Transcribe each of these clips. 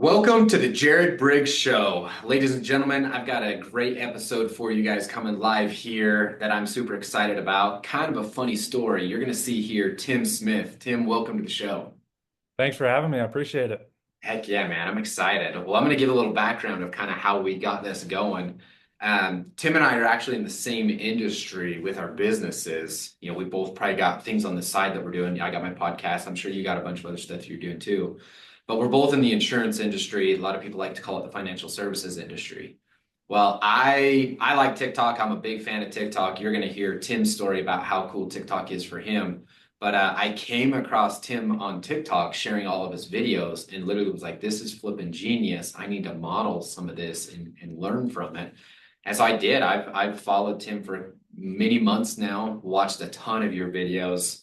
Welcome to the Jared Briggs Show. Ladies and gentlemen, I've got a great episode for you guys coming live here that I'm super excited about. Kind of a funny story. You're going to see here Tim Smith. Tim, welcome to the show. Thanks for having me. I appreciate it. Heck yeah, man. I'm excited. Well, I'm going to give a little background of kind of how we got this going. Tim and I are actually in the same industry with our businesses. We both probably got things on the side that we're doing. I got my podcast. I'm sure you got a bunch of other stuff you're doing too. But we're both in the insurance industry. A lot of people like to call it the financial services industry. Well, I like TikTok. I'm a big fan of TikTok. You're going to hear Tim's story about how cool TikTok is for him. But I came across Tim on TikTok sharing all of his videos and literally was like, this is flipping genius. I need to model some of this and learn from it. And so I did. I've followed Tim for many months now, watched a ton of your videos,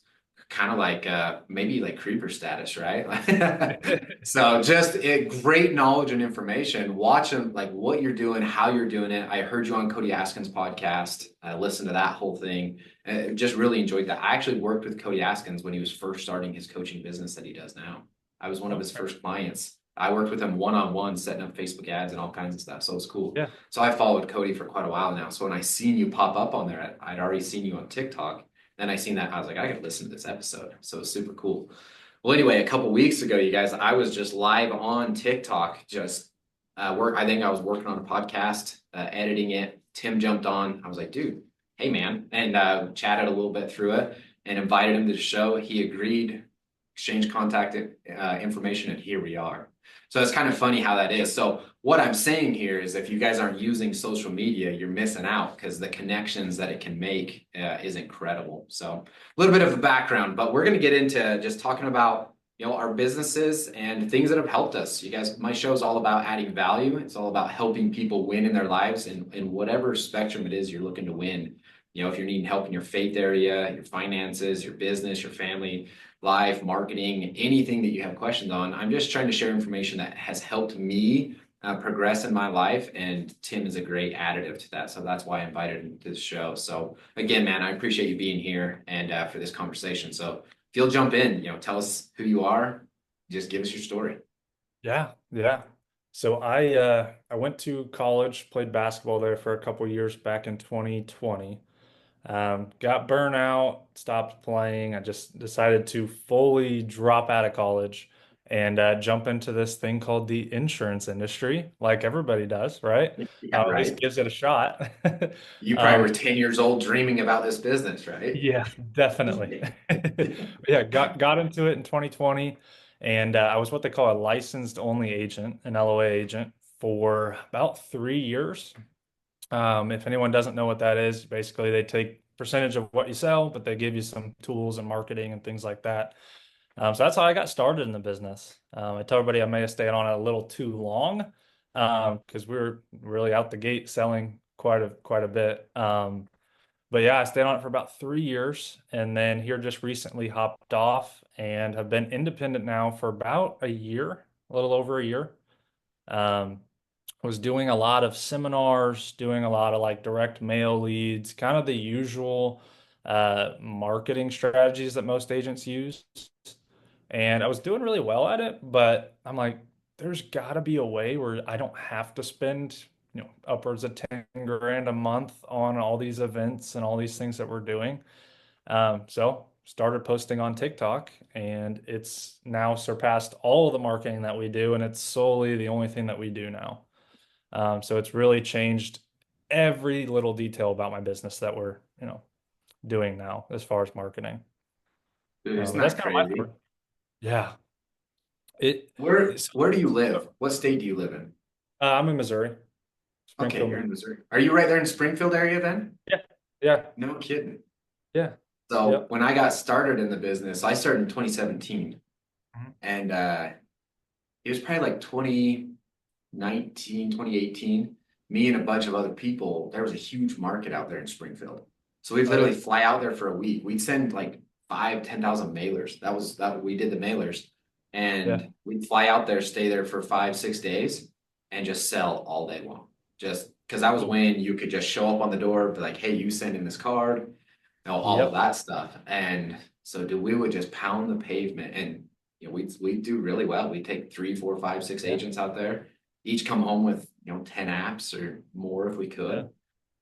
kind of like maybe like creeper status, right? So just great knowledge and information. Watch them, like what you're doing, how you're doing it. I heard you on Cody Askin's podcast. I listened to that whole thing. Just really enjoyed that. I actually worked with Cody Askins when he was first starting his coaching business that he does now. I was one of his Okay. first clients. I worked with him one-on-one, setting up Facebook ads and all kinds of stuff. So it was cool. Yeah. So I followed Cody for quite a while now. So when I seen you pop up on there, I'd already seen you on TikTok. Then I seen that, I was like, I gotta listen to this episode. So it's super cool. Well, anyway, a couple weeks ago, you guys, I was just live on TikTok, just I think I was working on a podcast, editing it. Tim jumped on. I was like, dude, hey man, and chatted a little bit through it and invited him to the show. He agreed, exchanged contact information, and here we are. So it's kind of funny how that is. So what I'm saying here is if you guys aren't using social media, you're missing out because the connections that it can make is incredible. So a little bit of a background, but we're going to get into just talking about our businesses and things that have helped us. You guys, my show is all about adding value. It's all about helping people win in their lives and in whatever spectrum it is you're looking to win. If you're needing help in your faith area, your finances, your business, your family life, marketing, anything that you have questions on. I'm just trying to share information that has helped me progress in my life, and Tim is a great additive to that. So that's why I invited him to the show. So again, man, I appreciate you being here and for this conversation. So if you'll jump in, tell us who you are, just give us your story. Yeah. Yeah. So I went to college, played basketball there for a couple years back in 2020. Got burnout, stopped playing. I just decided to fully drop out of college and jump into this thing called the insurance industry, like everybody does, right? Yeah, At least right. gives it a shot. You probably Um, were 10 years old dreaming about this business, right? Yeah, definitely. Yeah, got into it in 2020, and I was what they call a licensed only agent, an LOA agent, for about 3 years. If anyone doesn't know what that is, basically they take percentage of what you sell, but they give you some tools and marketing and things like that. So that's how I got started in the business. I tell everybody I may have stayed on it a little too long because we were really out the gate selling quite a bit. But yeah, I stayed on it for about 3 years and then here just recently hopped off and have been independent now for about a year, a little over a year. Um, was doing a lot of seminars, doing a lot of like direct mail leads, kind of the usual marketing strategies that most agents use. And I was doing really well at it, but I'm like, there's got to be a way where I don't have to spend, upwards of 10 grand a month on all these events and all these things that we're doing. So started posting on TikTok and it's now surpassed all of the marketing that we do, and it's solely the only thing that we do now. So it's really changed every little detail about my business that we're, doing now as far as marketing. Dude, isn't But that's that kind of my crazy? story. Yeah. It, Where it's, where do you live? What state do you live in? I'm in Missouri, Okay, Springfield, you're Missouri. in Missouri. Are you right there in Springfield area then? Yeah. Yeah. No kidding. Yeah. So Yep. when I got started in the business, I started in 2017 Mhm. and it was probably like 2019, 2018. Me and a bunch of other people, there was a huge market out there in Springfield. So we'd Oh literally yeah. fly out there for a week. We'd send like 10,000 mailers. That we did the mailers Yeah. and we'd fly out there, stay there for 5, 6 days and just sell all day long. Just because that was Cool. when you could just show up on the door, be like, hey, you send in this card, all of Yep. that stuff. And so we would just pound the pavement. And we do really well. We take three, four, five, six Yeah. agents out there, each come home with 10 apps or more if we Yeah. could.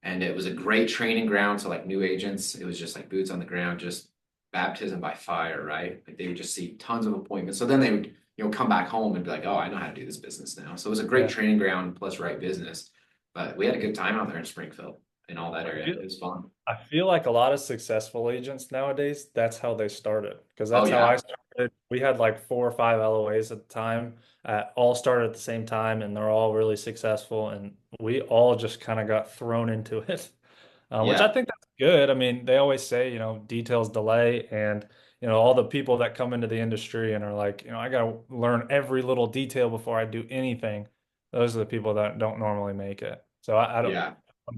And it was a great training ground. So like new agents, it was just like boots on the ground, just baptism by fire, right? Like they would just see tons of appointments. So then they would, come back home and be like, oh, I know how to do this business now. So it was a great Yeah. training ground plus right business. But we had a good time out there in Springfield and all that I area. feel It was fun. I feel like a lot of successful agents nowadays, that's how they started. Because Oh that's how I yeah. started. We had like 4 or 5 LOAs at the time, all started at the same time, and they're all really successful. And we all just kind of got thrown into it, which I Yeah. think that's good. I mean, they always say, details delay. And, all the people that come into the industry and are like, I got to learn every little detail before I do anything. Those are the people that don't normally make it. So I don't Yeah.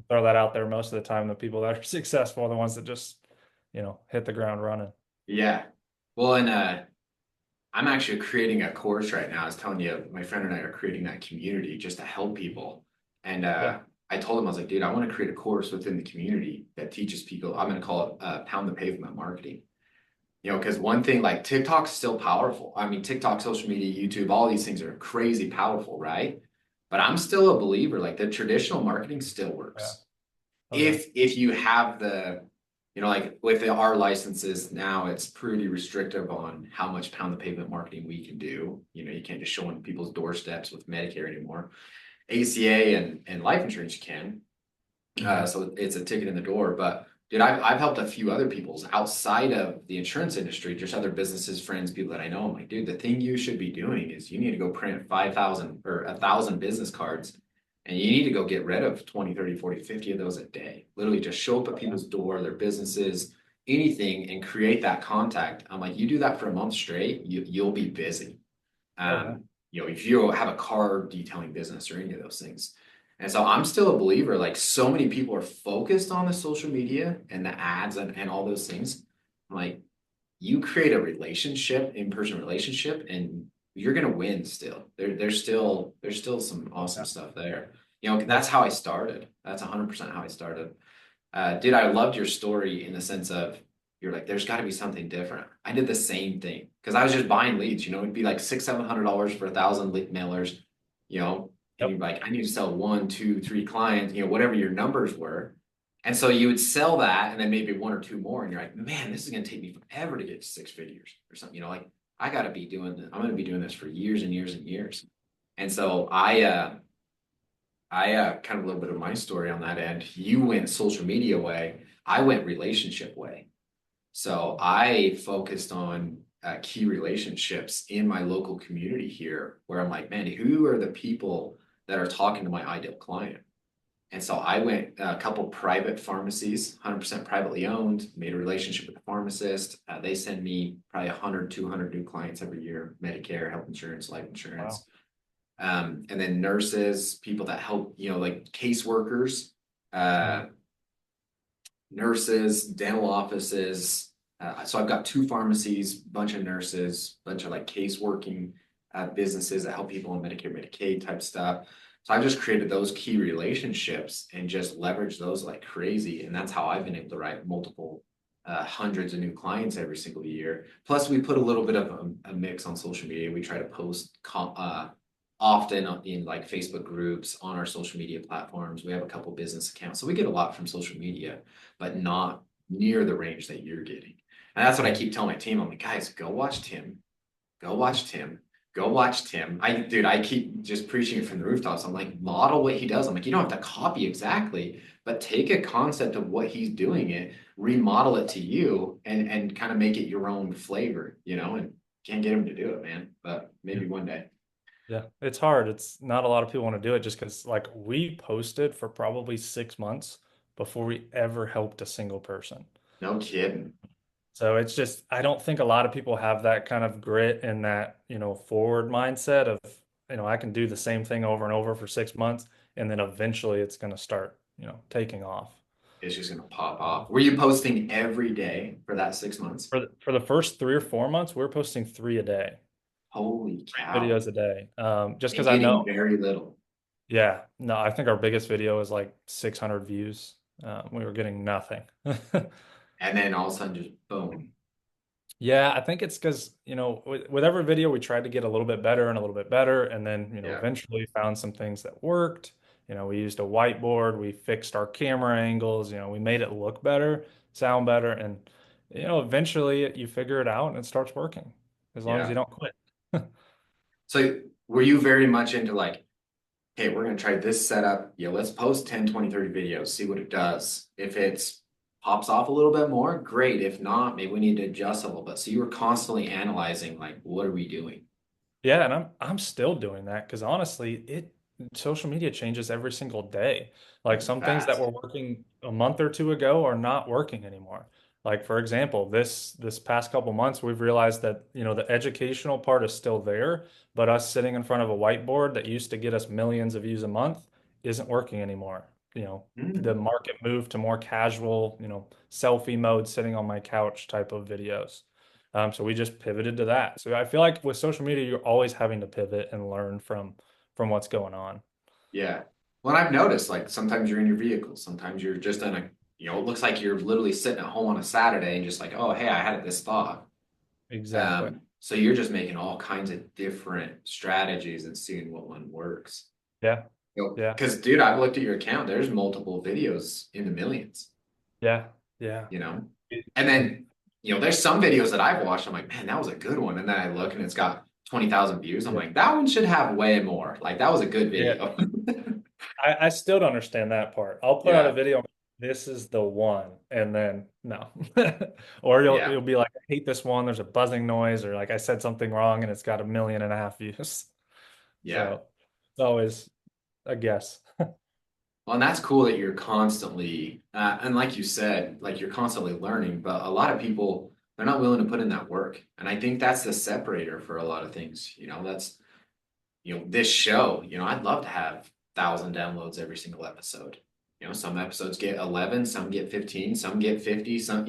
throw that out there. Most of the time, the people that are successful are the ones that just, hit the ground running. Yeah. Well, and I'm actually creating a course right now. I was telling you, my friend and I are creating that community just to help people. And Yeah. I told him, I was like, dude, I want to create a course within the community that teaches people. I'm going to call it Pound the Pavement Marketing. Because one thing like TikTok's still powerful. I mean, TikTok, social media, YouTube, all these things are crazy powerful, right? But I'm still a believer, like the traditional marketing still Yeah. works Oh, yeah. if you have the like with our licenses now, it's pretty restrictive on how much pound the pavement marketing we can do. You can't just show on people's doorsteps with Medicare anymore. ACA and life insurance you can. Hmm. So it's a ticket in the door. But dude, I've helped a few other people's outside of the insurance industry, just other businesses, friends, people that I know. I'm like, dude, the thing you should be doing is you need to go print 5,000 or 1,000 business cards and you need to go get rid of 20, 30, 40, 50 of those a day. Literally just show up at Oh, yeah. people's door, their businesses, anything, and create that contact. I'm like, you do that for a month straight, you'll be busy. Oh, yeah. If you have a car detailing business or any of those things. And so I'm still a believer, like so many people are focused on the social media and the ads and all those things. I'm like, you create a relationship, in-person relationship, and you're gonna win still. There's still some awesome Yeah. stuff there. Yeah. That's how I started. That's 100% how I started. Dude, I loved your story in the sense of you're like, there's got to be something different. I did the same thing because I was just buying leads. It'd be like $600-700 for 1,000 lead mailers. And Yep. you'd be like, I need to sell one, two, three clients. Whatever your numbers were. And so you would sell that, and then maybe one or two more, and you're like, man, this is going to take me forever to get to six figures or something. Like I got to be doing this. I'm going to be doing this for years and years and years. And so I kind of a little bit of my story on that end. You went social media way. I went relationship way. So I focused on key relationships in my local community here, where I'm like, man, who are the people that are talking to my ideal client? And so I went a couple private pharmacies, 100% privately owned, made a relationship with the pharmacist. They send me probably 100, 200 new clients every year, Medicare, health insurance, life Wow. insurance. And then nurses, people that help, like caseworkers, Mhm. uh, nurses, dental offices. So I've got two pharmacies, bunch of nurses, bunch of like case working businesses that help people on Medicare, Medicaid type stuff. So I've just created those key relationships and just leveraged those like crazy. And that's how I've been able to write multiple hundreds of new clients every single year. Plus, we put a little bit of a mix on social media. We try to post often in like Facebook groups on our social media platforms. We have a couple business accounts. So we get a lot from social media, but not near the range that you're getting. And that's what I Mhm. keep telling my team. I'm like, guys, go watch Tim. Go watch Tim. Go watch Tim. I keep just preaching it from the rooftops. I'm like, model what he does. I'm like, you don't have to copy exactly, but take a concept of what he's doing it, remodel it to you, and kind of make it your own flavor, and can't get him to do it, man. But Yeah. maybe one day. Yeah. It's hard. It's not a lot of people want to do it just because, like, we posted for probably 6 months before we ever helped a single person. No kidding. So it's just, I don't think a lot of people have that kind of grit and that, forward mindset of, I can do the same thing over and over for 6 months, and then eventually it's going to start, taking off. It's just gonna pop off. Were you posting every day for that 6 months? For the first 3 or 4 months, we're posting 3 a day, Holy three cow. videos a day. Just And because I getting know, very little. yeah, no, I think our biggest video is like 600 views. We were getting nothing. And then all of a sudden just boom. Yeah, I think it's because, with every video we tried to get a little bit better and a little bit better, and then, Yeah. eventually found some things that worked. We used a whiteboard, we fixed our camera angles, we made it look better, sound better, and eventually you figure it out and it starts working as long as you Yeah. don't quit. So were you very much into like, hey, we're going to try this setup. Yeah, let's post 10, 20, 30 videos, see what it does. If it's pops off a little bit more, great. If not, maybe we need to adjust a little bit. So you were constantly analyzing, like, what are we doing? Yeah, and I'm still doing that because honestly, it social media changes every single day. Like Moving some things that fast. were working a month or two ago are not working anymore. Like for example, this past couple months, we've realized that, the educational part is still there, but us sitting in front of a whiteboard that used to get us millions of views a month isn't working anymore. The Mm, market moved to more casual, selfie mode, sitting on my couch type of videos. So we just pivoted to that. So I feel like with social media, you're always having to pivot and learn from what's going on. yeah. Well, I've noticed like sometimes you're in your vehicle, sometimes you're just in a, it looks like you're literally sitting at home on a Saturday and just like, oh, hey, I had this thought. Exactly. So you're just making all kinds of different strategies and seeing what one works. Yeah. Yeah. Because, dude, I've looked at your account. There's multiple videos in the millions, Yeah. Yeah. you know? And then, there's some videos that I've watched. I'm like, man, that was a good one. And then I look and it's got 20,000 views. I'm Yeah. like, that one should have way more. Like, that was a good Yeah. video. I still don't understand that part. I'll put out a Yeah. video, this is the one, and then no. Or Yeah. you'll be like, I hate this one, there's a buzzing noise, or like I said something wrong and it's got 1.5 million views. Yeah. So it's always a guess. Well, and that's cool that you're constantly, and like you said, like you're constantly learning, but a lot of people, they're not willing to put in that work. And I think that's the separator for a lot of things. That's this show, I'd love to have 1,000 downloads every single episode. Some episodes get 11, some get 15, some get 50, so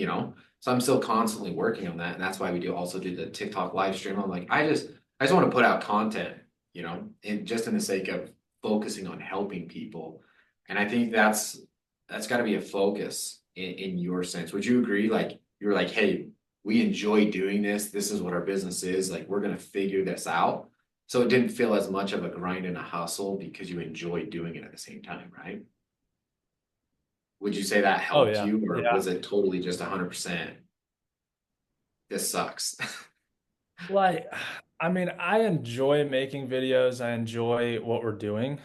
I'm still constantly working on that. And that's why we also do the TikTok live stream. I'm like, I just want to put out content, and just in the sake of focusing on helping people. And I think that's got to be a focus in your sense. Would you agree? Like, you're like, hey, we enjoy doing this. This is what our business is. Like, we're going to figure this out, so it didn't feel as much of a grind and a hustle because you enjoyed doing it at the same time, right? Would you say that Oh helped yeah. you, or Yeah. was it totally just 100%? This sucks. Like, I mean, I enjoy making videos. I enjoy what we're doing.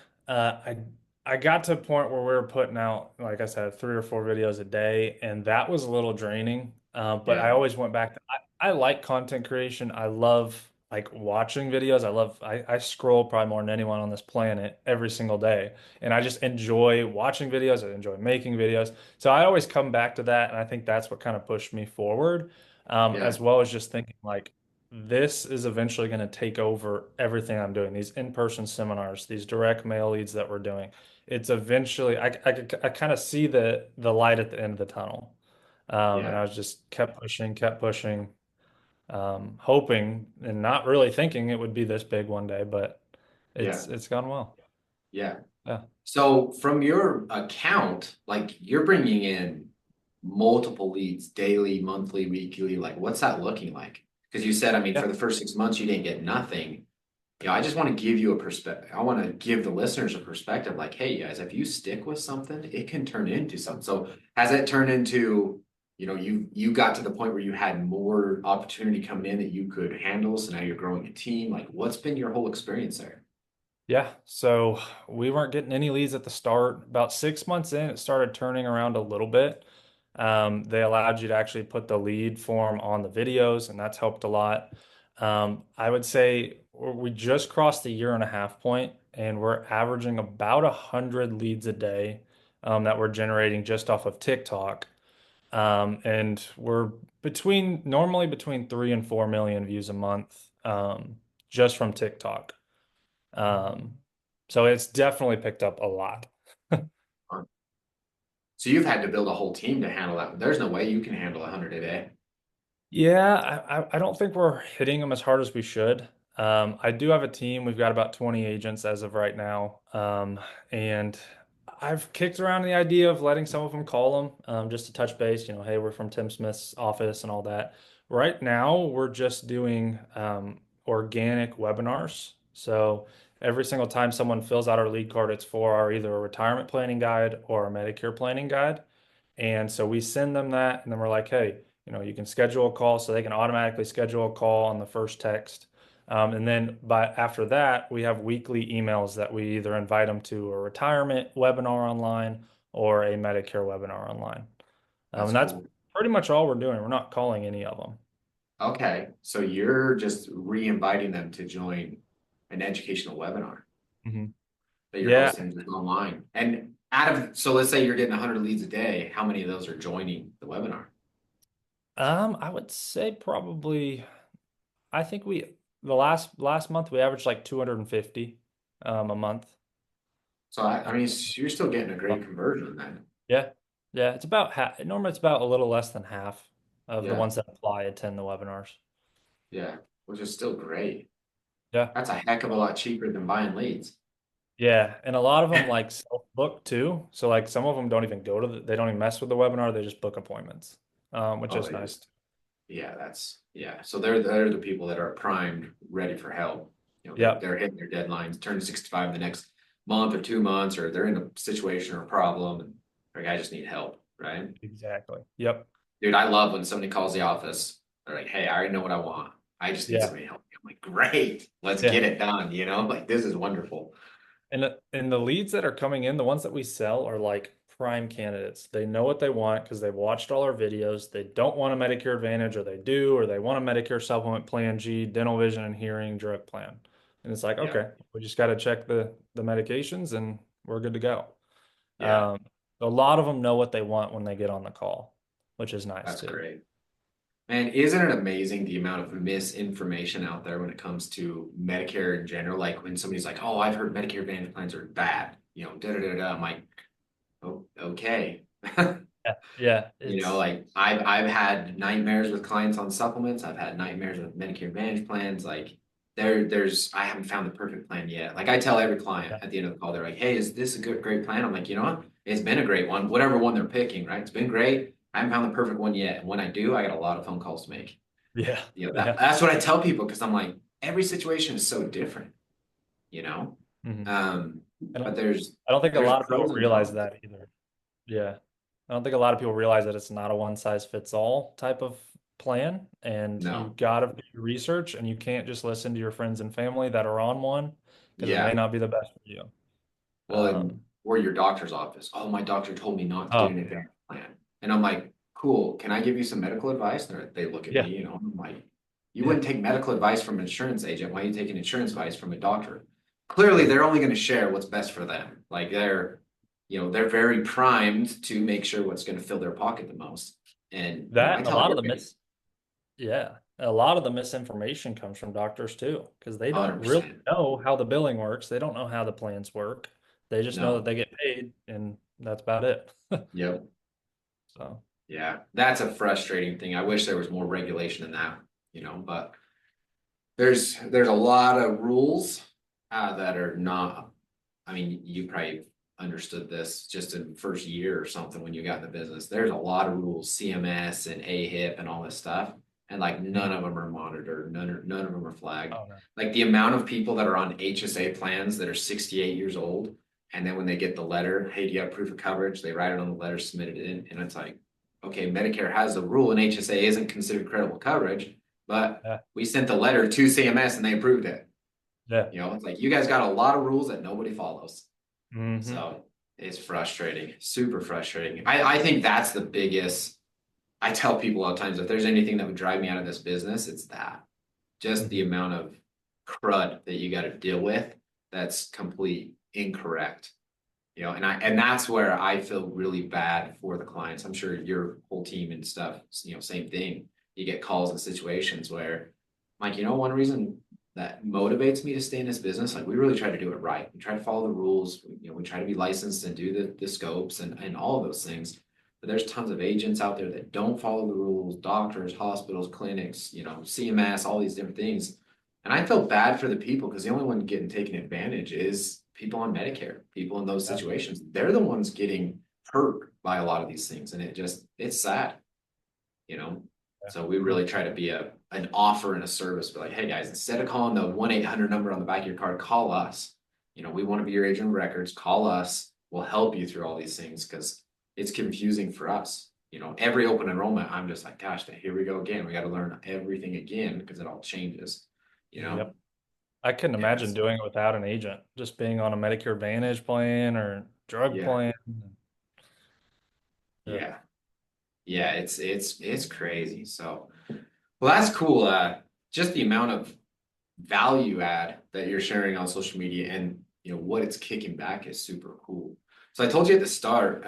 I got to a point where we were putting out, like I said, 3 or 4 videos a day, and that was a little draining. But I Yeah, always went back to, I like content creation. I love like watching videos. I scroll probably more than anyone on this planet every single day. And I just enjoy watching videos. I enjoy making videos. So I always come back to that. And I think that's what kind of pushed me forward, yeah, as well as just thinking like, this is eventually going to take over everything I'm doing. These in-person seminars, these direct mail leads that we're doing. It's eventually, I kind of see the light at the end of the tunnel. And yeah, I was just kept pushing, hoping and not really thinking it would be this big one day, but yeah, it's gone well. yeah. Yeah. So from your account, like you're bringing in multiple leads daily, monthly, weekly. Like, what's that looking like? Because you said, I mean, for Yeah. the first 6 months, you didn't get nothing. I just want to give you a perspective. I want to give the listeners a perspective like, hey, guys, if you stick with something, it can turn into something. So has it turned into, you got to the point where you had more opportunity coming in that you could handle. So now you're growing a team. Like, what's been your whole experience there? Yeah, so we weren't getting any leads at the start. About 6 months in, it started turning around a little bit. They allowed you to actually put the lead form on the videos, and that's helped a lot. I would say we just crossed the 1.5 year point, and we're averaging about 100 leads a day, that we're generating just off of TikTok. And we're normally between 3 and 4 million views a month, just from TikTok. Um, so it's definitely picked up a lot. So you've had to build a whole team to handle that. There's no way you can handle 100 a day. Yeah, I don't think we're hitting them as hard as we should. I do have a team. We've got about 20 agents as of right now. And I've kicked around the idea of letting some of them call them, just to touch base, hey, we're from Tim Smith's office and all that. Right now, we're just doing organic webinars. So every single time someone fills out our lead card, it's for our either a retirement planning guide or a Medicare planning guide. And so we send them that, and then we're like, hey, you can schedule a call, so they can automatically schedule a call on the first text. And then after that, we have weekly emails that we either invite them to a retirement webinar online or a Medicare webinar online. That's And that's cool. pretty much all we're doing. We're not calling any of them. Okay, so you're just re-inviting them to join an educational webinar Mhm. that you're Yeah. hosting just online. And so let's say you're getting 100 leads a day, how many of those are joining the webinar? I would say probably I think the last month we averaged like 250 a month. So I mean, you're still getting a Uh, great conversion then. Yeah. Yeah, it's about half. Normally it's about a little less than half of the Yeah, ones that apply attend the webinars. yeah, which is still great. Yeah. That's a heck of a lot cheaper than buying leads. Yeah, and a lot of them like self-book too. So like some of them don't even go to they don't even mess with the webinar, they just book appointments. Which Oh, is they nice. just Yeah, yeah. So they're the people that are primed, ready for help. Yeah, They're hitting their deadlines, turn 65 the next month or 2 months, or they're in a situation or a problem, and like I just need help, right? exactly. Yep. Dude, I love when somebody calls the office. They're like, "Hey, I already know what I want. I just need Yeah. somebody to help me." I'm like, "Great, let's Yeah. get it done." Like this is wonderful. And the leads that are coming in, the ones that we sell are like prime candidates. They know what they want because they've watched all our videos. They don't want a Medicare Advantage, or they do, or they want a Medicare Supplement Plan G, dental, vision, and hearing drug plan. And it's like, Yeah, okay, we just got to check the medications and we're good to go. yeah, Um, a lot of them know what they want when they get on the call, which is nice that's too. great. Man, isn't it amazing the amount of misinformation out there when it comes to Medicare in general? Like when somebody's like, "Oh, I've heard Medicare Advantage plans are bad," da da da da. I'm like, "Oh, okay." Yeah, yeah, it's Like I've had nightmares with clients on supplements. I've had nightmares with Medicare Advantage plans. Like I haven't found the perfect plan yet. Like I tell every client yeah, at the end of the call, they're like, "Hey, is this a great plan?" I'm like, you know what? It's been a great one, whatever one they're picking, right? It's been great. I haven't found the perfect one yet. And when I do, I got a lot of phone calls to make. yeah, yeah. That's what I tell people because I'm like, every situation is so different, you know? Hmm. Um, I but don't, there's I don't think a there's lot of people pros and realize cons. that either. Yeah. I don't think a lot of people realize that it's not a one size fits all type of plan. And you No. got to do your research, and you can't just listen to your friends and family that are on one because it may Yeah. not be the best for you. Well, and Um, or your doctor's office. Oh, my doctor told me not to get oh, an yeah. advanced plan. And I'm like, cool, can I give you some medical advice? And they look at me, Yeah. I'm like, you Yeah. wouldn't take medical advice from an insurance agent. Why are you taking insurance advice from a doctor? Clearly, Yeah. they're only going to share what's best for them. Like they're very primed to make sure what's going to fill their pocket the most. And, That I and a tell lot of the everybody, mis yeah, a lot of the misinformation comes from doctors too, because they don't really 100%. know how the billing works. They don't know how the plans work. They just know that No. they get paid, and that's about it. Yep. So, Yeah. That's a frustrating thing. I wish there was more regulation than that, but there's a lot of rules that are not. I mean, you probably understood this just in the first year or something when you got in the business. There's a lot of rules, CMS and AHIP and all this stuff, and like none mhm. of them are monitored. None of them are flagged. Oh no. Like the amount of people that are on HSA plans that are 68 years old, and then when they get the letter, hey, do you have proof of coverage? They write it on the letter, submit it in, and it's like, okay, Medicare has a rule, and HSA isn't considered credible coverage, but Yeah. we sent the letter to CMS and they approved it. Yeah. It's like you guys got a lot of rules that nobody follows. Hmm. So it's frustrating, super frustrating. I think that's the biggest. I tell people all the times if there's anything that would drive me out of this business, it's that. Just the Hmm. amount of crud that you got to deal with that's complete incorrect. And that's where I feel really bad for the clients. I'm sure your whole team and stuff, same thing. You get calls and situations where, like, one reason that motivates me to stay in this business, like we really try to do it right. We try to follow the rules. We try to be licensed and do the scopes and all of those things. But there's tons of agents out there that don't follow the rules, doctors, hospitals, clinics, CMS, all these different things. And I felt bad for the people because the only one getting taken advantage is people on Medicare, people in those Yeah. situations. They're the ones getting hurt by a lot of these things. And it's sad, you know? So we really try to be an offer and a service. Be like, hey guys, instead of calling the 1-800 number on the back of your card, call us. We want to be your agent of records. Call us. We'll help you through all these things because it's confusing for us. Every open enrollment, I'm just like, gosh, here we go again. We got to learn everything again because it all changes. You know, Yep. I couldn't yeah, imagine doing it without an agent, just being on a Medicare Advantage plan or drug yeah, plan. Yeah. yeah, yeah. It's crazy. So, well, that's cool. Just the amount of value add that you're sharing on social media and what it's kicking back is super cool. So I told you at the start,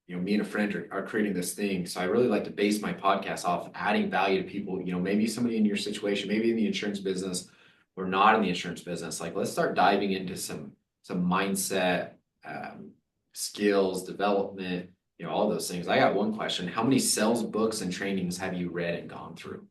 me and a friend are creating this thing. So I really like to base my podcast off adding value to people. Maybe somebody in your situation, maybe in the insurance business or not in the insurance business. Like let's start diving into some mindset, skills, development, all those things. I got one question. How many sales books and trainings have you read and gone through?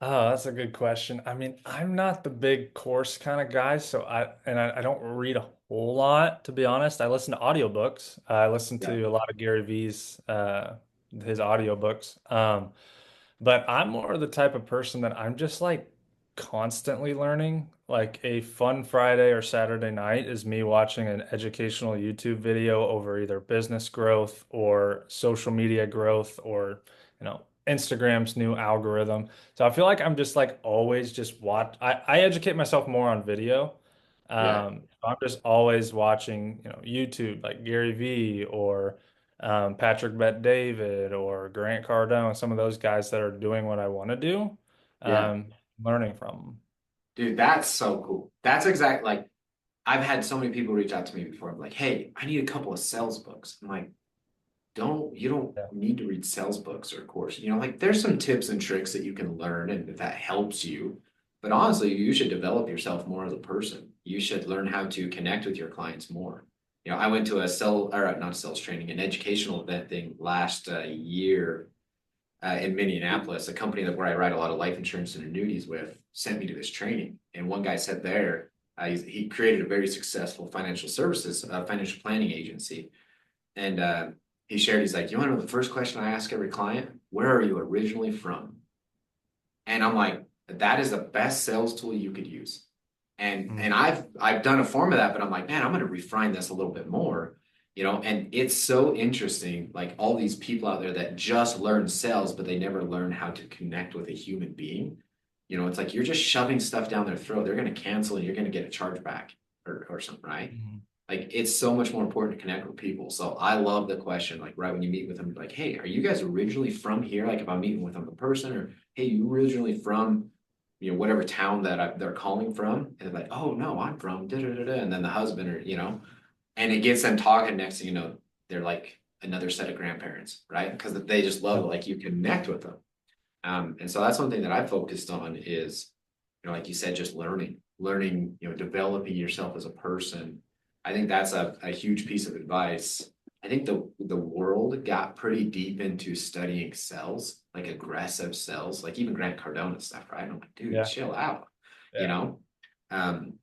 Oh, that's a good question. I mean, I'm not the big course kind of guy, so I don't read a whole lot, to be honest. I listen to audiobooks. I listen Yeah. to a lot of Gary V's his audiobooks. But I'm more the type of person that I'm just like constantly learning. Like a fun Friday or Saturday night is me watching an educational YouTube video over either business growth or social media growth or, Instagram's new algorithm. So I feel like I'm just like always just I educate myself more on video. Yeah. I'm just always watching, YouTube like Gary V or Patrick Bet David or Grant Cardone, some of those guys that are doing what I want to do, Yeah. learning from them. Dude, that's so cool. That's exactly like I've had so many people reach out to me before. I'm like, hey, I need a couple of sales books. I'm like, you don't Yeah. need to read sales books or a course. Like there's some tips and tricks that you can learn and that helps you. But honestly, you should develop yourself more as a person. You should learn how to connect with your clients more. I went to a not sales training, an educational event thing last year in Minneapolis. A company where I write a lot of life insurance and annuities with sent me to this training. And one guy said there, he created a very successful financial planning agency. And he shared, he's like, you want to know the first question I ask every client? Where are you originally from? And I'm like, that is the best sales tool you could use. And Mm. and I've done a form of that, but I'm like, man, I'm gonna refine this a little bit more, and it's so interesting, like all these people out there that just learn sales, but they never learn how to connect with a human being. It's like you're just shoving stuff down their throat. They're gonna cancel and you're gonna get a charge back or something, right? Mhm. Like it's so much more important to connect with people. So I love the question, like right when you meet with them, like, hey, are you guys originally from here? Like if I'm meeting with them in person, or hey, you originally from, whatever town that they're calling from, and they're like, oh no, I'm from da da da da, and then the husband or and it gets them talking. Next thing you know, they're like another set of grandparents, right? Because they just love it, like you connect with them. And so that's one thing that I focused on is, like you said, just learning, developing yourself as a person. I think that's a huge piece of advice. I think the world got pretty deep into studying cells, like aggressive cells, like even Grant Cardone and stuff, right? I'm like, dude, Yeah. chill out, you Yeah. know? Um,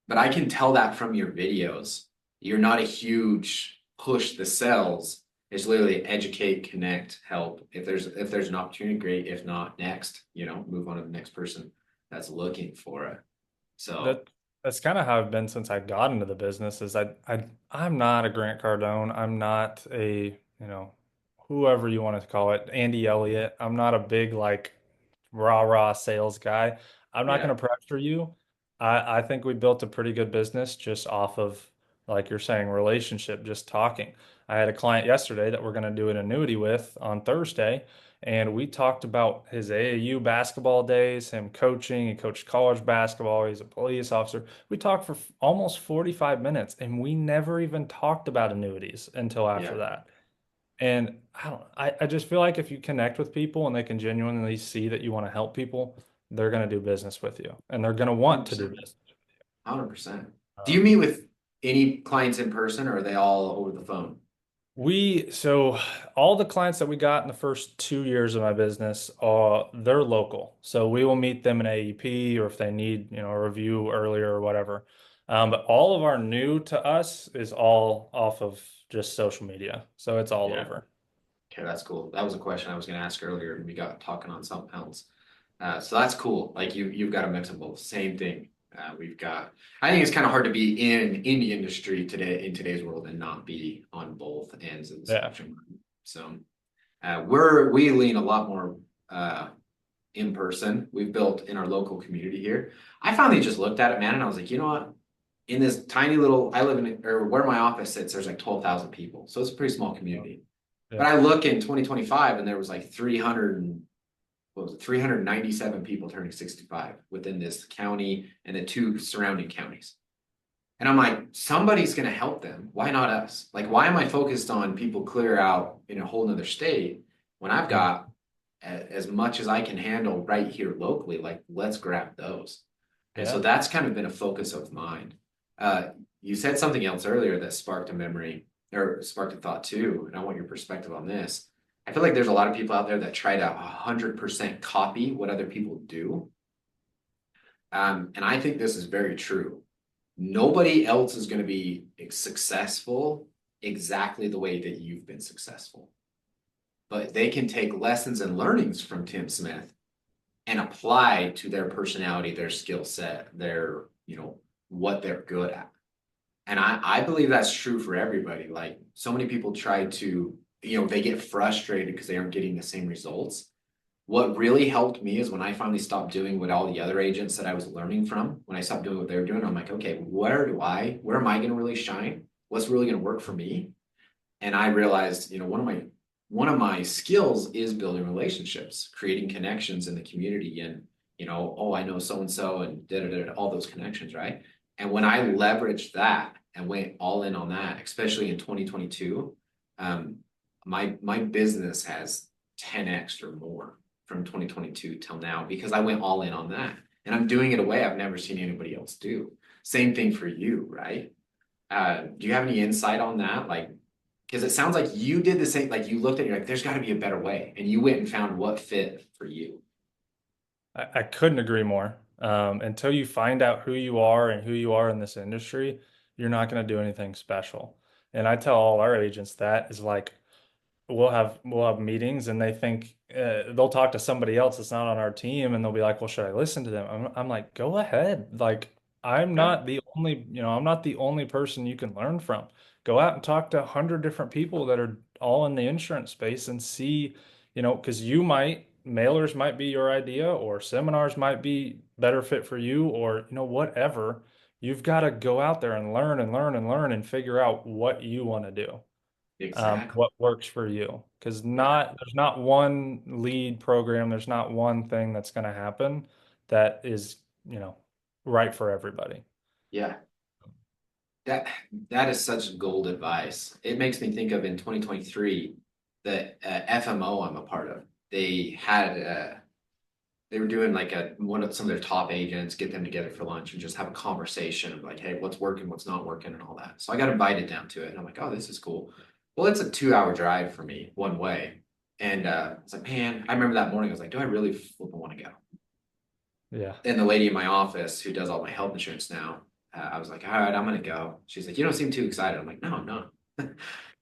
but I can tell that from your videos. You're not a huge push the cells. It's literally educate, connect, help. If there's an opportunity, great. If not, next, move on to the next person that's looking for it. So That's kind of how I've been since I got into the business is I'm not a Grant Cardone. I'm not a, whoever you want to call it, Andy Elliott. I'm not a big like rah-rah sales guy. I'm not yeah, going to pressure you. I think we built a pretty good business just off of, like you're saying, relationship, just talking. I had a client yesterday that we're going to do an annuity with on Thursday, and we talked about his AAU basketball days, him coaching. He coached college basketball. He's a police officer. We talked for almost 45 minutes, and we never even talked about annuities until yeah, after that. And I just feel like if you connect with people and they can genuinely see that you want to help people, they're going to do business with you and they're going to want to do 100%, business. 100%. Do you Um, meet with any clients in person or are they all over the phone? so all the clients that we got in the first 2 years of my business, they're local. So we will meet them in AEP or if they need, a review earlier or whatever. But all of our new to us is all off of just social media. So it's all Yeah. over. Okay, that's cool. That was a question I was going to ask earlier, and we got talking on something else. So that's cool. Like you've got a mix of both. Same thing. We've got. I think it's kind of hard to be in the industry today in today's world and not be on both ends of the Yeah. spectrum. So we lean a lot more in person. We've built in our local community here. I finally just looked at it, man, and I was like, you know what? In this tiny little, I live in, or where my office sits, there's like 12,000 people. So it's a pretty small community. But Yeah. I look in 2025 and there was like 397 people turning 65 within this county and the two surrounding counties. And I'm like, somebody's going to help them. Why not us? Like, why am I focused on people clear out in a whole nother state when I've Yeah. got as much as I can handle right here locally? Like, let's grab those. And so Yeah. that's kind of been a focus of mine. You said something else earlier that sparked a memory or sparked a thought too. And I want your perspective on this. I feel like there's a lot of people out there that try to 100% copy what other people do. And I think this is very true. Nobody else is going to be successful exactly the way that you've been successful, but they can take lessons and learnings from Tim Smith and apply to their personality, their skill set, their, what they're good at. And I believe that's true for everybody. Like so many people try to, they get frustrated because they aren't getting the same results. What really helped me is when I finally stopped doing what all the other agents that I was learning from, when I stopped doing what they were doing, I'm like, okay, where am I going to really shine? What's really going to work for me? And I realized, one of my skills is building relationships, creating connections in the community and, oh, I know so-and-so and all those connections, right? And when I leveraged that and went all in on that, especially in 2022, my business has 10x or more from 2022 till now because I went all in on that. And I'm doing it a way I've never seen anybody else do. Same thing for you, right? Do you have any insight on that? Like, because it sounds like you did the same, like you looked at it, you're like, there's got to be a better way. And you went and found what fit for you. I couldn't agree more. Until you find out who you are and who you are in this industry, you're not going to do anything special. And I tell all our agents that is like, we'll have meetings and they think they'll talk to somebody else that's not on our team and they'll be like, well, should I listen to them? I'm like, go ahead. Like, Yeah, I'm not the only person you can learn from. Go out and talk to 100 different people that are all in the insurance space and see, because mailers might be your idea or seminars might be better fit for you or, whatever. You've got to go out there and learn and learn and learn and figure out what you want to do, exactly. what works for you. Because Yeah. there's not one lead program, there's not one thing that's going to happen that is, right for everybody. Yeah. That that is such gold advice. It makes me think of in 2023, the FMO I'm a part of. They were doing like one of some of their top agents, get them together for lunch and just have a conversation of like, hey, what's working, what's not working, and all that. So I got invited down to it, and I'm like, oh, this is cool. Well, it's a 2 hour drive for me one way, and I was like, man, I remember that morning. I was like, do I really flip want to go? Yeah. And the lady in my office who does all my health insurance now, I was like, all right, I'm gonna go. She's like, you don't seem too excited. I'm like, no, I'm not.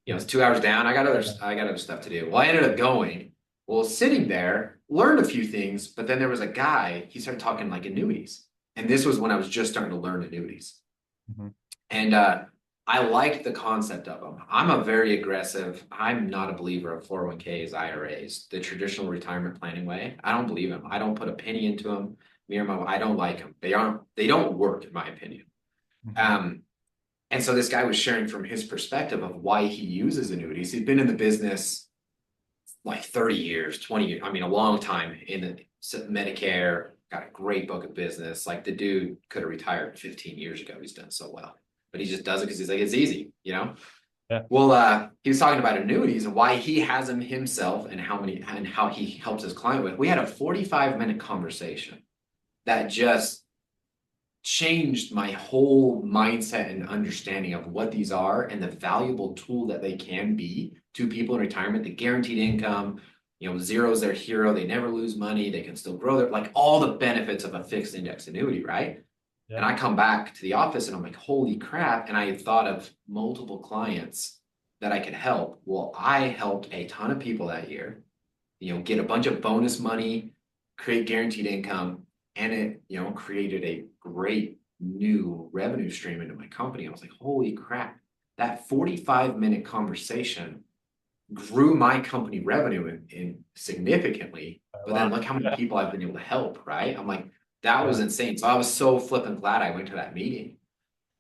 It's 2 hours down. I got other stuff to do. Well, I ended up going. Well, sitting there, learned a few things, but then there was a guy, he started talking like annuities. And this was when I was just starting to learn annuities. Mhm. And I liked the concept of them. I'm a very aggressive, I'm not a believer of 401ks, IRAs, the traditional retirement planning way. I don't believe them. I don't put a penny into them. I don't like them. They don't work in my opinion. Mhm. Um, and so this guy was sharing from his perspective of why he uses annuities. He'd been in the business like 30 years, 20 years, I mean, a long time in the Medicare, got a great book of business. Like the dude could have retired 15 years ago. He's done so well, but he just does it because he's like, it's easy. Yeah. Well, he was talking about annuities and why he has them himself and how he helps his client with. We had a 45-minute conversation that just changed my whole mindset and understanding of what these are and the valuable tool that they can be to people in retirement. The guaranteed income, zero is their hero. They never lose money. They can still grow their, like all the benefits of a fixed index annuity, right? And Yeah. I come back to the office and I'm like, holy crap. And I had thought of multiple clients that I could help. Well, I helped a ton of people that year, get a bunch of bonus money, create guaranteed income, and it, created a great new revenue stream into my company. I was like, holy crap, that 45-minute conversation grew my company revenue in significantly. But then Wow. look how many people I've been able to help, right? I'm like, that was Yeah. insane. So I was so flipping glad I went to that meeting.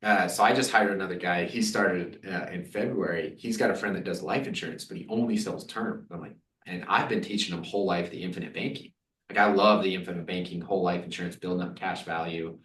So I just hired another guy. He started in February. He's got a friend that does life insurance, but he only sells term. I'm like, and I've been teaching him whole life, the infinite banking. Like I love the infinite banking, whole life insurance, building up cash value.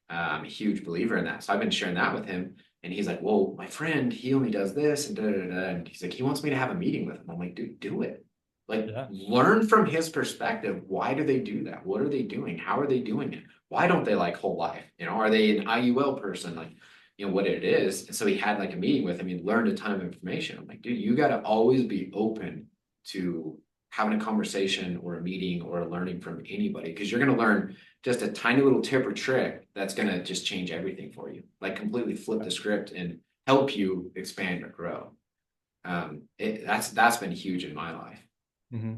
I'm a huge believer in that. So I've been sharing that with him. And he's like, well, my friend, he only does this and da da da. And he's like, he wants me to have a meeting with him. I'm like, dude, do it. Like, Yeah. learn from his perspective. Why do they do that? What are they doing? How are they doing it? Why don't they like whole life? Are they an IUL person? Like, what it is. And so he had like a meeting with him. He learned a ton of information. I'm like, dude, you got to always be open to having a conversation or a meeting or learning from anybody because you're going to learn just a tiny little tip or trick that's going to just change everything for you, like completely flip the script and help you expand or grow. That's been huge in my life. Hmm.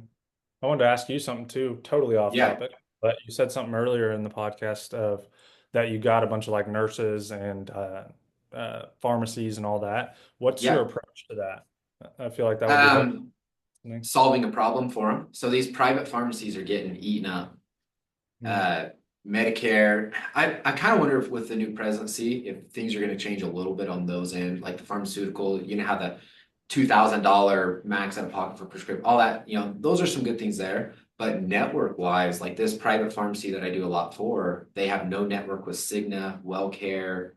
I wanted to ask you something too, totally off Yeah. topic, but you said something earlier in the podcast of that you got a bunch of like nurses and pharmacies and all that. What's your Yeah. approach to that? I feel like that would be helpful. Um, Solving a problem for them. So these private pharmacies are getting eaten up. Mm. uh, Medicare. I kind of wonder if with the new presidency, if things are going to change a little bit on those end, like the pharmaceutical, have the $2,000 max out of pocket for prescription, all that, those are some good things there. But network wise, like this private pharmacy that I do a lot for, they have no network with Cigna, WellCare,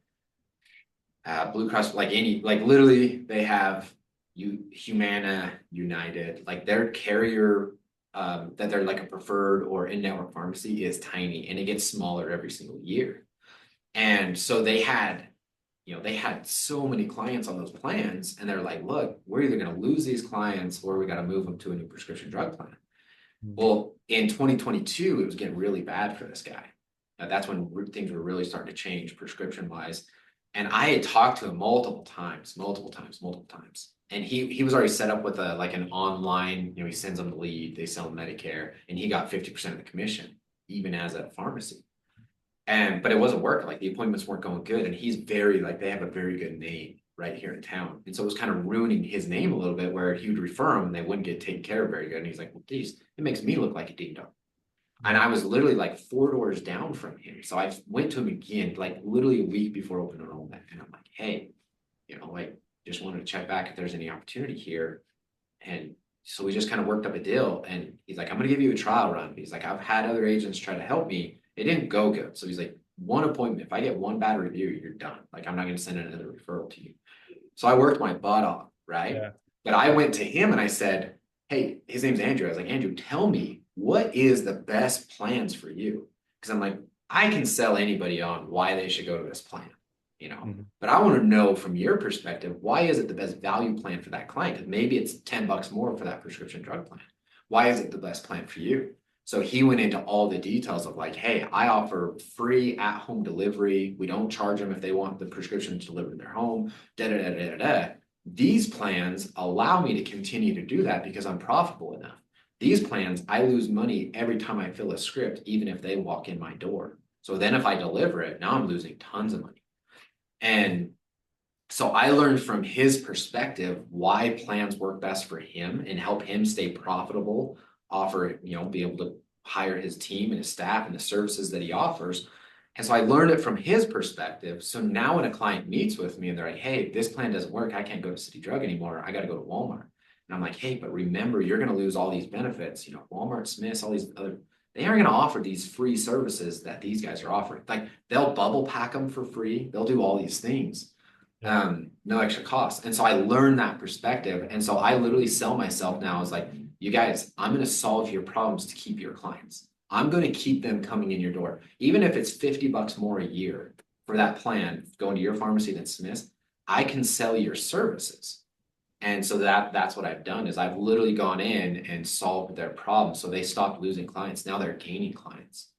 Blue Cross, like literally they have Humana, United, like their carrier that they're like a preferred or in-network pharmacy is tiny and it gets smaller every single year. And so they had so many clients on those plans and they're like, look, we're either going to lose these clients or we got to move them to a new prescription drug plan. Mm. Well, in 2022, it was getting really bad for this guy. That's when things were really starting to change prescription wise. And I had talked to him multiple times, multiple times, multiple times. And he was already set up with an online, he sends them the lead, they sell Medicare, and he got 50% of the commission, even as a pharmacy. But it wasn't working. Like the appointments weren't going good. And he's they have a very good name right here in town. And so it was kind of ruining his name a little bit where he would refer them and they wouldn't get taken care of very good. And he's like, well, geez, it makes me look like a ding dong. And Yeah. I was literally like 4 doors down from him. So I went to him again, like literally a week before open enrollment. And I'm like, hey, like just wanted to check back if there's any opportunity here. And so we just kind of worked up a deal. And he's like, I'm going to give you a trial run. He's like, I've had other agents try to help me. It didn't go good. So he's like, one appointment, if I get one bad review, you're done. Like, I'm not going to send another referral to you. So I worked my butt off, right? Yeah. But I went to him and I said, hey, his name's Andrew. I was like, Andrew, tell me what is the best plans for you? Because I'm like, I can sell anybody on why they should go to this plan. Mhm. But I want to know from your perspective, why is it the best value plan for that client? Because maybe it's $10 more for that prescription drug plan. Why is it the best plan for you? So he went into all the details of like, hey, I offer free at-home delivery. We don't charge them if they want the prescription delivered to their home. Da da da da da. These plans allow me to continue to do that because I'm profitable enough. These plans, I lose money every time I fill a script, even if they walk in my door. So then if I deliver it, now I'm losing tons of money. And so I learned from his perspective why plans work best for him and help him stay profitable, offer, be able to hire his team and his staff and the services that he offers. And so I learned it from his perspective. So now when a client meets with me and they're like, hey, this plan doesn't work, I can't go to City Drug anymore. I got to go to Walmart. And I'm like, hey, but remember, you're going to lose all these benefits. Walmart, Smith's, all these other, they aren't going to offer these free services that these guys are offering. Like they'll bubble pack them for free. They'll do all these things, Yeah. no extra cost. And so I learned that perspective. And so I literally sell myself now as like, you guys, I'm going to solve your problems to keep your clients. I'm going to keep them coming in your door. Even if it's $50 more a year for that plan, going to your pharmacy than Smith's, I can sell your services. And so that's what I've done is I've literally gone in and solved their problem. So they stopped losing clients. Now they're gaining clients.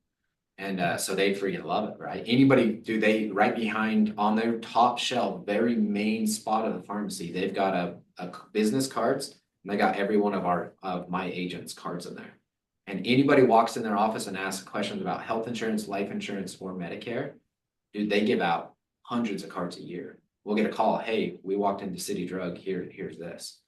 And so they freaking love it, right? Anybody, do they right behind on their top shelf, very main spot of the pharmacy, they've got a business cards, and they got every one of my agents' cards in there. And anybody walks in their office and asks questions about health insurance, life insurance, or Medicare, dude, they give out hundreds of cards a year. We'll get a call, hey, we walked into City Drug, here's this.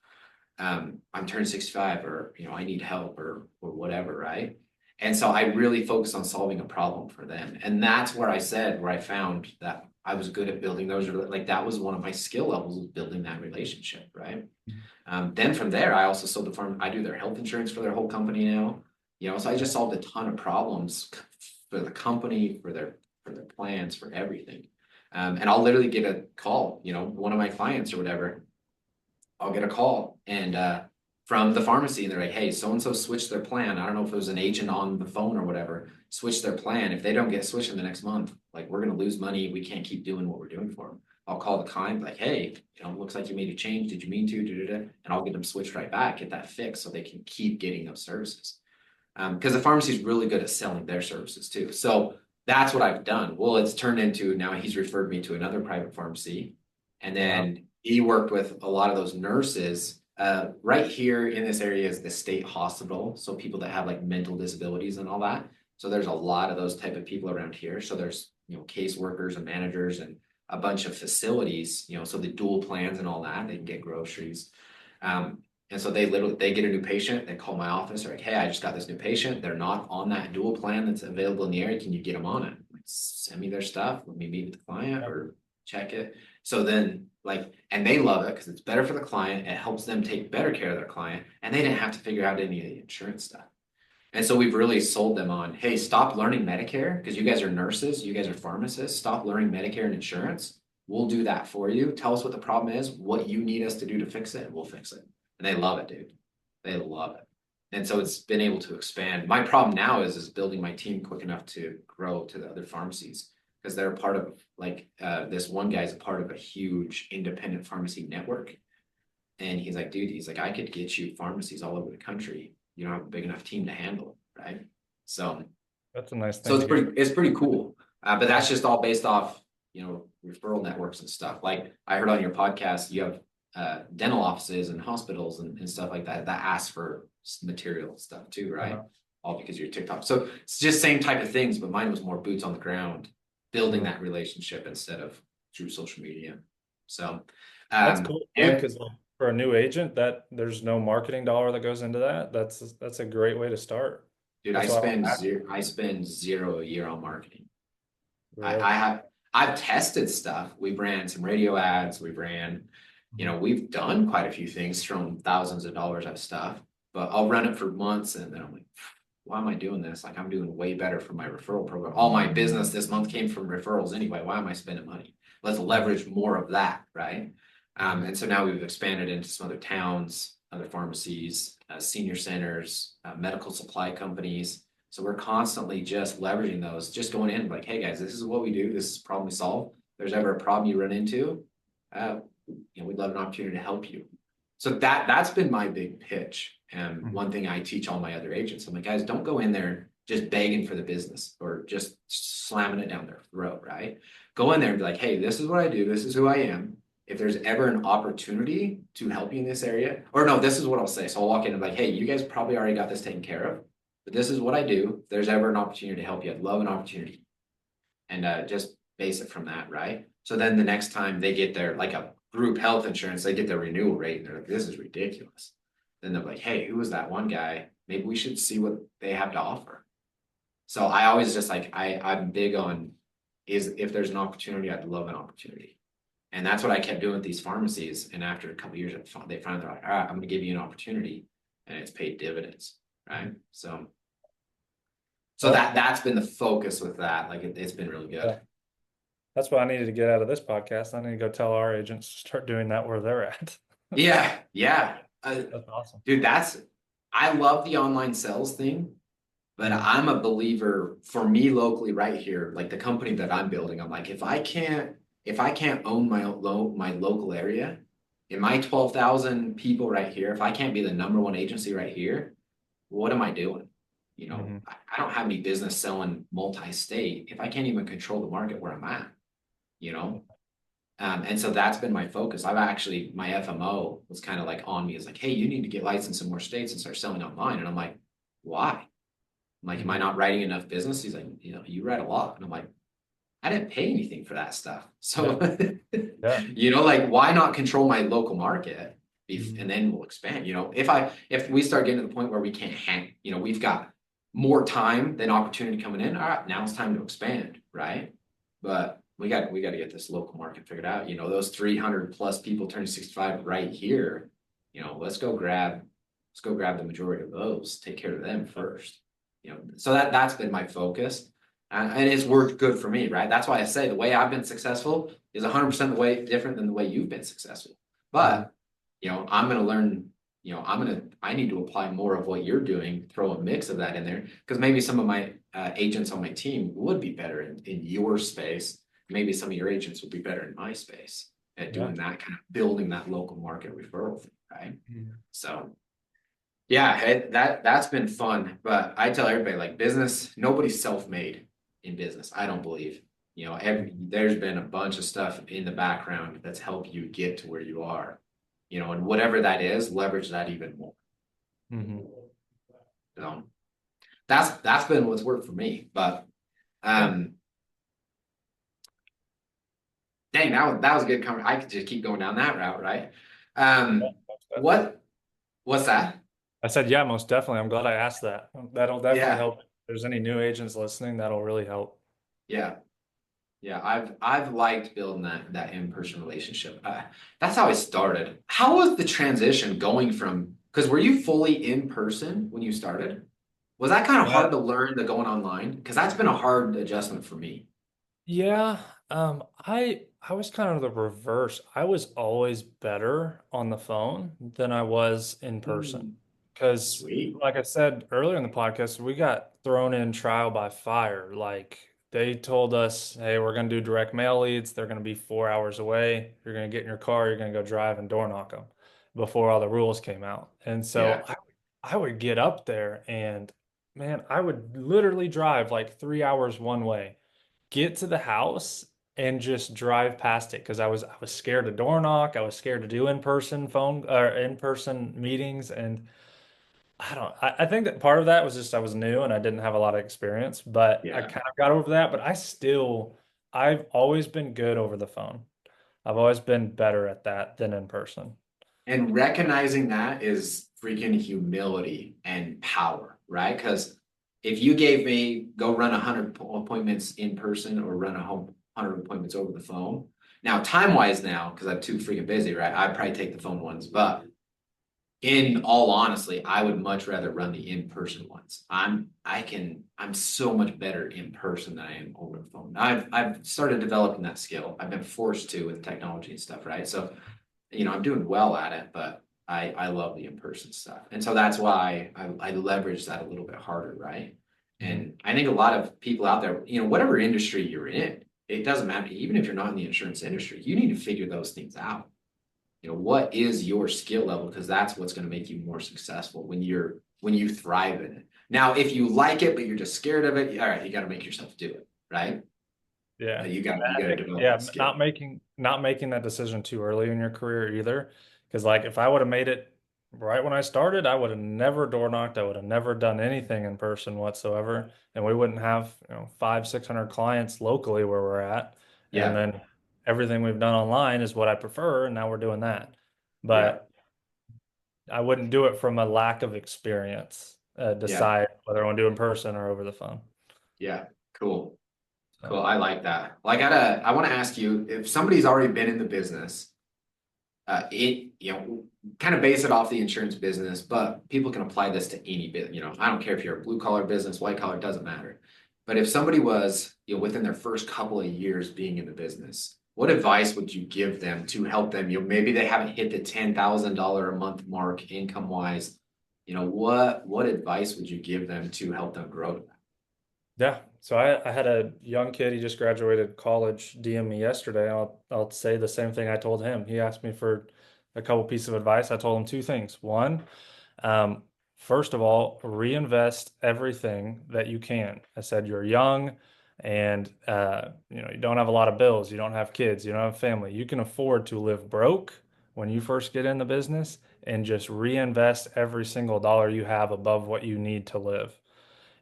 I'm turned 65, or I need help, or whatever, right? And so I really focus on solving a problem for them. And that's where I found that I was good at building those, like that was one of my skill levels, was building that relationship, right? Then from there, I also sold the farm. I do their health insurance for their whole company now. So I just solved a ton of problems for the company, for their plans, for everything. And I'll literally get a call, one of my clients or whatever, I'll get a call and from the pharmacy, and they're like, hey, so-and-so switched their plan. I don't know if it was an agent on the phone or whatever, switched their plan. If they don't get switched in the next month, like we're going to lose money. We can't keep doing what we're doing for them. I'll call the client like, hey, looks like you made a change. Did you mean to? And I'll get them switched right back, get that fixed so they can keep getting those services. Because the pharmacy is really good at selling their services too. So that's what I've done. Well, it's turned into, now he's referred me to another private pharmacy. And then he worked with a lot of those nurses. Right here in this area is the state hospital. So people that have like mental disabilities and all that. So there's a lot of those type of people around here. So there's, caseworkers and managers and a bunch of facilities, so the dual plans and all that, they can get groceries. And so they get a new patient, they call my office, they're like, hey, I just got this new patient. They're not on that dual plan that's available in the area. Can you get them on it? Like, send me their stuff. Let me meet with the client or check it. So then and they love it because it's better for the client. It helps them take better care of their client. And they didn't have to figure out any of the insurance stuff. And so we've really sold them on, hey, stop learning Medicare because you guys are nurses, you guys are pharmacists. Stop learning Medicare and insurance. We'll do that for you. Tell us what the problem is, what you need us to do to fix it, and we'll fix it. And they love it, dude. They love it. And so it's been able to expand. My problem now is building my team quick enough to grow to the other pharmacies because they're a part of this one guy's a part of a huge independent pharmacy network. And he's like, dude, I could get you pharmacies all over the country. You don't have a big enough team to handle it, right? So that's a nice thing. So it's pretty cool. But that's just all based off, referral networks and stuff. Like I heard on your podcast, you have dental offices and hospitals and stuff like that ask for material stuff too, right? All because you're TikTok. So it's just same type of things, but mine was more boots on the ground, building that relationship instead of through social media. So that's cool because for a new agent, that there's no marketing dollar that goes into that. That's a great way to start. Dude, I spend zero a year on marketing. Really? I've tested stuff. We've ran some radio ads. We've ran, we've done quite a few things, thrown thousands of dollars at stuff, but I'll run it for months and then I'm like, why am I doing this? Like I'm doing way better for my referral program. All my business this month came from referrals anyway. Why am I spending money? Let's leverage more of that, right? And so now we've expanded into some other towns, other pharmacies, senior centers, medical supply companies. So we're constantly just leveraging those, just going in like, hey guys, this is what we do. This is a problem we solve. If there's ever a problem you run into, we'd love an opportunity to help you. So that's been my big pitch. And one thing I teach all my other agents, I'm like, guys, don't go in there just begging for the business or just slamming it down their throat, right? Go in there and be like, hey, this is what I do. This is who I am. If there's ever an opportunity to help you in this area, or no, this is what I'll say. So I'll walk in and be like, hey, you guys probably already got this taken care of, but this is what I do. If there's ever an opportunity to help you, I'd love an opportunity. And just base it from that, right? So then the next time they get their, like a group health insurance, they get their renewal rate and they're like, this is ridiculous. Then they're like, hey, who was that one guy? Maybe we should see what they have to offer. So I always just I'm big on if there's an opportunity, I'd love an opportunity. And that's what I kept doing with these pharmacies. And after a couple of years, they finally they're like, all right, I'm going to give you an opportunity, and it's paid dividends, right? So that's been the focus with that. Like it's been really good. Yeah. That's what I needed to get out of this podcast. I need to go tell our agents to start doing that where they're at. Yeah. That's awesome, dude. I love the online sales thing, but I'm a believer for me locally right here, like the company that I'm building. I'm like, if I can't own my local area, in my 12,000 people right here, if I can't be the number one agency right here, what am I doing? Hmm. I don't have any business selling multi-state if I can't even control the market where I'm at, you know? And so that's been my focus. I've actually, my FMO was kind of like on me, is like, hey, you need to get licensed in more states and start selling online. And I'm like, why? I'm like, am I Hmm. not writing enough business? He's like, you write a lot. And I'm like, I didn't pay anything for that stuff. Yeah. So, Yeah. like, why not control my local market? Hmm. And then we'll expand. If we start getting to the point where we can't hang, we've got more time than opportunity coming in. All right, now it's time to expand, right? But we got to get this local market figured out. Those 300 plus people turning 65 right here. Let's go grab the majority of those. Take care of them first. So that's been my focus. And it's worked good for me, right? That's why I say the way I've been successful is 100% the way different than the way you've been successful. Hmm. But, I'm going to learn, I need to apply more of what you're doing, throw a mix of that in there, because maybe some of my agents on my team would be better in your space. Maybe some of your agents would be better in my space at Yeah. doing that kind of building that local market referral thing, right? Mhm. So, yeah, that's been fun. But I tell everybody, like, business, nobody's self-made in business. I don't believe. There's been a bunch of stuff in the background that's helped you get to where you are. And whatever that is, leverage that even more. Mhm. So that's been what's worked for me. But Yeah. um, dang, that was a good conversation. I could just keep going down that route, right? Yeah, Um, most definitely. what's that? I said, yeah, most definitely. I'm glad I asked that. That'll definitely Yeah, help. If there's any new agents listening, that'll really help. yeah. Yeah, I've liked building that in-person relationship. That's how I started. How was the transition going from, because were you fully in person when you started? Was that kind of Yeah. hard to learn the going online? Because that's been a hard adjustment for me. Yeah, I was kind of the reverse. I was always better on the phone than I was in person. Mm, Because sweet. like I said earlier in the podcast, we got thrown in trial by fire. Like they told us, hey, we're gonna do direct mail leads. They're gonna be 4 hours away. You're gonna get in your car, you're gonna go drive and door knock them before all the rules came out. And so Yeah. I would get up there and man, I would literally drive like 3 hours one way, get to the house and just drive past it because I was scared to door knock. I was scared to do in-person phone or in-person meetings. And I think that part of that was just I was new and I didn't have a lot of experience, but I Yeah. kind of got over that. But I've always been good over the phone. I've always been better at that than in person. And recognizing that is freaking humility and power, right? Because if you gave me go run 100 appointments in person or run 100 appointments over the phone, now time wise now, because I'm too freaking busy, right? I'd probably take the phone ones, but in all honesty, I would much rather run the in-person ones. I'm so much better in person than I am over the phone. I've started developing that skill. I've been forced to with technology and stuff, right? So I'm doing well at it, but I love the in-person stuff. And so that's why I leverage that a little bit harder, right? Mhm. And I think a lot of people out there, whatever industry you're in, it doesn't matter. Even if you're not in the insurance industry, you need to figure those things out. What is your skill level? Because that's what's going to make you more successful when you thrive in it. Now, if you like it, but you're just scared of it, all right, you got to make yourself do it, right? Yeah. You got to I think, develop yeah, that skill. not making that decision too early in your career either. Because like if I would have made it right when I started, I would have never door knocked. I would have never done anything in person whatsoever. And we wouldn't have, 600 clients locally where we're at. And Yeah, then everything we've done online is what I prefer, and now we're doing that. yeah, But I wouldn't do it from a lack of experience, yeah, decide whether I want to do it in person or over the phone. yeah. Cool. So Cool. I like that. Like, I want to ask you if somebody's already been in the business, kind of base it off the insurance business, but people can apply this to any bit. I don't care if you're a blue collar business, white collar, doesn't matter. But if somebody was, within their first couple of years being in the business, what advice would you give them to help them? Maybe they haven't hit the $10,000 a month mark income wise. What advice would you give them to help them grow to that? yeah. So I had a young kid, he just graduated college, DM me yesterday. I'll say the same thing I told him. He asked me for a couple pieces of advice. I told him two things. One, um, First of all, reinvest everything that you can. I said you're young and you don't have a lot of bills, you don't have kids, you don't have family. You can afford to live broke when you first get in the business and just reinvest every single dollar you have above what you need to live.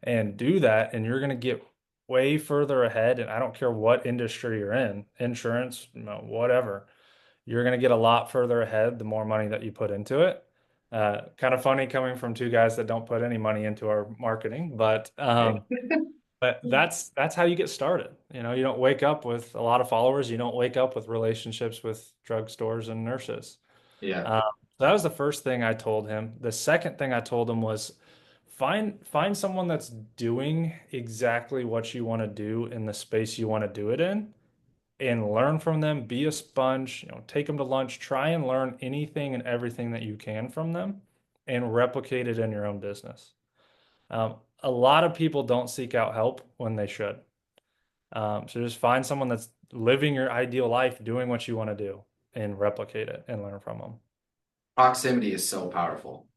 And do that, and you're going to get way further ahead. And I don't care what industry you're in, insurance, whatever, you're going to get a lot further ahead the more money that you put into it. Kind of funny coming from two guys that don't put any money into our marketing, but that's how you get started. You don't wake up with a lot of followers. You don't wake up with relationships with drugstores and nurses. Yeah. Um, so that was the first thing I told him. The second thing I told him was find someone that's doing exactly what you want to do in the space you want to do it in and learn from them, be a sponge, take them to lunch, try and learn anything and everything that you can from them and replicate it in your own business. A lot of people don't seek out help when they should. So just find someone that's living your ideal life, doing what you want to do, and replicate it and learn from them. Proximity is so powerful.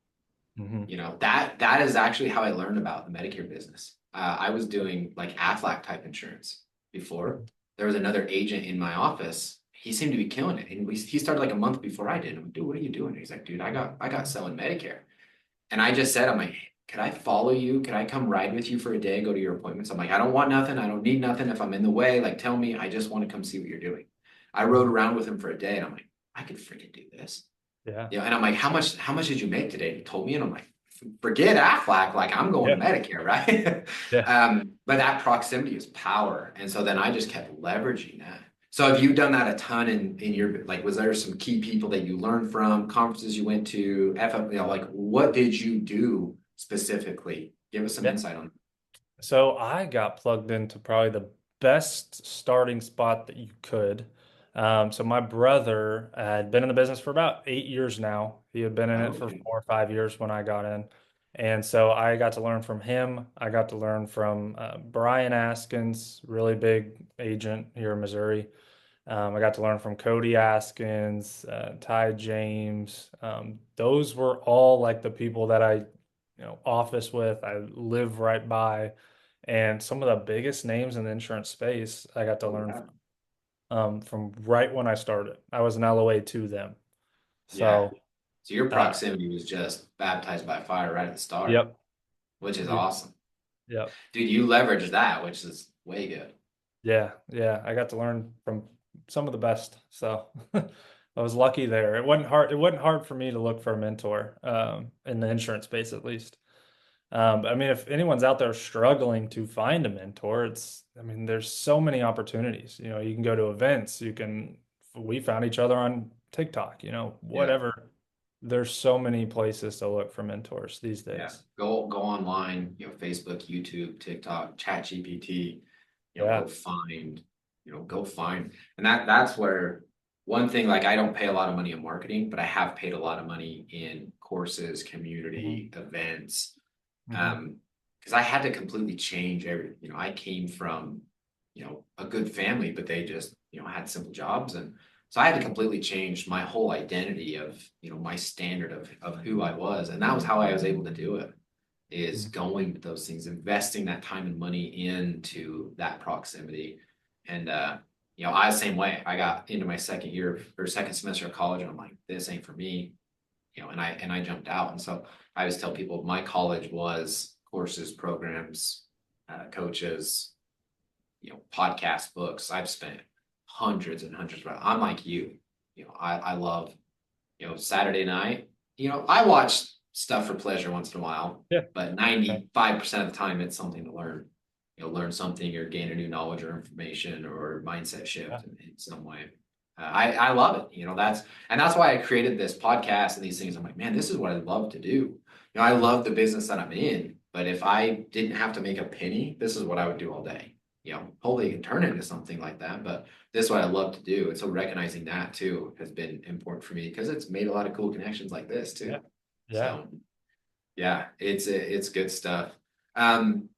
Hmm. That is actually how I learned about the Medicare business. I was doing like Aflac type insurance before. There was another agent in my office. He seemed to be killing it, and he started like a month before I did. I'm like, dude, what are you doing? He's like, dude, I got selling Medicare, and I just said, I'm like, could I follow you? Could I come ride with you for a day, go to your appointments? I'm like, I don't want nothing. I don't need nothing. If I'm in the way, like, tell me. I just want to come see what you're doing. I rode around with him for a day, and I'm like, I could freaking do this. Yeah. And I'm like, how much did you make today? And he told me, and I'm like, forget Aflac, like I'm going Yeah. to Medicare, right? Yeah. But that proximity is power. And so then I just kept leveraging that. So have you done that a ton in your, like, was there some key people that you learned from, conferences you went to, like what did you do specifically? Give us some Yeah. insight on. So I got plugged into probably the best starting spot that you could. So my brother had been in the business for about 8 years now. He had been in Oh, it for okay. 4 or 5 years when I got in. And so I got to learn from him. I got to learn from Brian Askins, really big agent here in Missouri. I got to learn from Cody Askins, Ty James. Those were all like the people that office with, I live right by. And some of the biggest names in the insurance space I got to Oh, learn yeah. from right when I started. I was an LOA to them. Yeah. So, So your uh, proximity was just baptized by fire right at the start, yep, which is yep, awesome. yep. Dude, you leveraged that, which is way good. Yeah, yeah. I got to learn from some of the best. So I was lucky there. It wasn't hard for me to look for a mentor, in the insurance space at least. I mean, if anyone's out there struggling to find a mentor, I mean, there's so many opportunities. You can go to events, we found each other on TikTok, Yeah. whatever. There's so many places to look for mentors these Yeah. days. Go online, Facebook, YouTube, TikTok, Chat GPT, Yeah. go find. And that's where one thing, like I don't pay a lot of money in marketing, but I have paid a lot of money in courses, Hmm. community, events. Hmm. Because I had to completely change everything. I came from, a good family, but they just, had simple jobs. And so I had to completely change my whole identity of, my standard of who I was. And that was how I was able to do it, is going to those things, investing that time and money into that proximity. And I was the same way. I got into my second year or second semester of college, and I'm like, this ain't for me, and I jumped out. And so I always tell people my college was courses, programs, coaches, podcasts, books. I've spent hundreds and hundreds of, I'm like you. I love, Saturday night. I watch stuff for pleasure once in a while, Yeah. but 95% of the time it's something to learn. Learn something or gain a new knowledge or information or mindset Yeah. shift in some way. I love it. That's why I created this podcast and these things. I'm like, man, this is what I love to do. I love the business that I'm in, but if I didn't have to make a penny, this is what I would do all day. Hopefully it can turn into something like that, but this is what I love to do. And so recognizing that too has been important for me because it's made a lot of cool connections like this Yeah. too. Yeah. So yeah, it's good stuff. Um,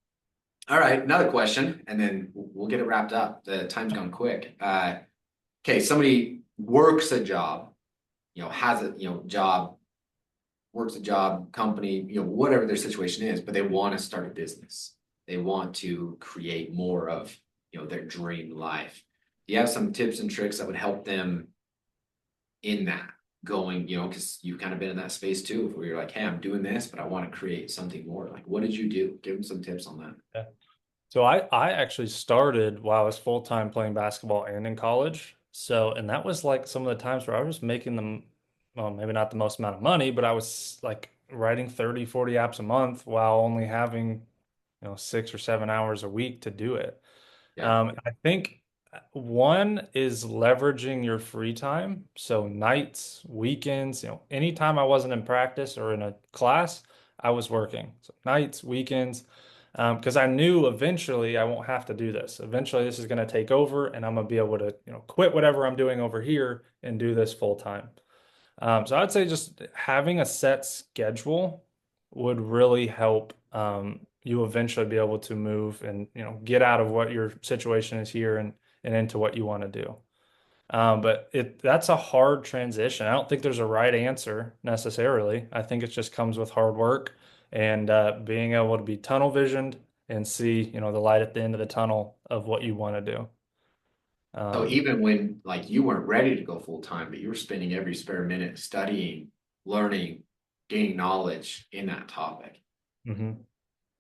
all right, another question, and then we'll get it wrapped up. The time's gone quick. Okay, somebody works a job, has a job. works a job, company, whatever their situation is, but they want to start a business. They want to create more of, their dream life. Do you have some tips and tricks that would help them in that going, because you've kind of been in that space too, where you're like, hey, I'm doing this, but I want to create something more. Like, what did you do? Give them some tips on that. Yeah. So I actually started while I was full-time playing basketball and in college. So, and that was like some of the times where I was making them, well, maybe not the most amount of money, but I was like writing 30, 40 apps a month while only having, 6 or 7 hours a week to do it. Yeah. I think one is leveraging your free time. So nights, weekends, anytime I wasn't in practice or in a class, I was working. So nights, weekends, because I knew eventually I won't have to do this. Eventually, this is going to take over, and I'm going to be able to, quit whatever I'm doing over here and do this full time. So I'd say just having a set schedule would really help you eventually be able to move and get out of what your situation is here and into what you want to do. But that's a hard transition. I don't think there's a right answer necessarily. I think it just comes with hard work and being able to be tunnel visioned and see the light at the end of the tunnel of what you want to do. So Um, even when like you weren't ready to go full time, but you were spending every spare minute studying, learning, gaining knowledge in that topic. mhm.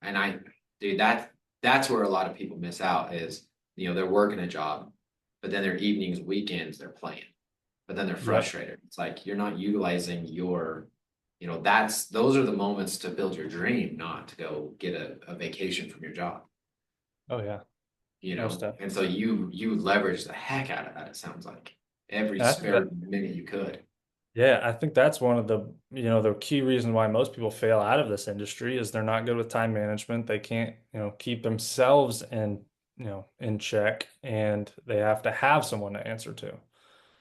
And dude, that's where a lot of people miss out is, they're working a job, but then their evenings, weekends, they're playing, but then they're Yep. frustrated. It's like you're not utilizing those are the moments to build your dream, not to go get a vacation from your job, Oh yeah. Most definitely. And so you leverage the heck out of that, it sounds like every And I think spare minute you could. yeah, I think that's one of the, the key reasons why most people fail out of this industry is they're not good with time management. They can't, keep themselves in check, and they have to have someone to answer to.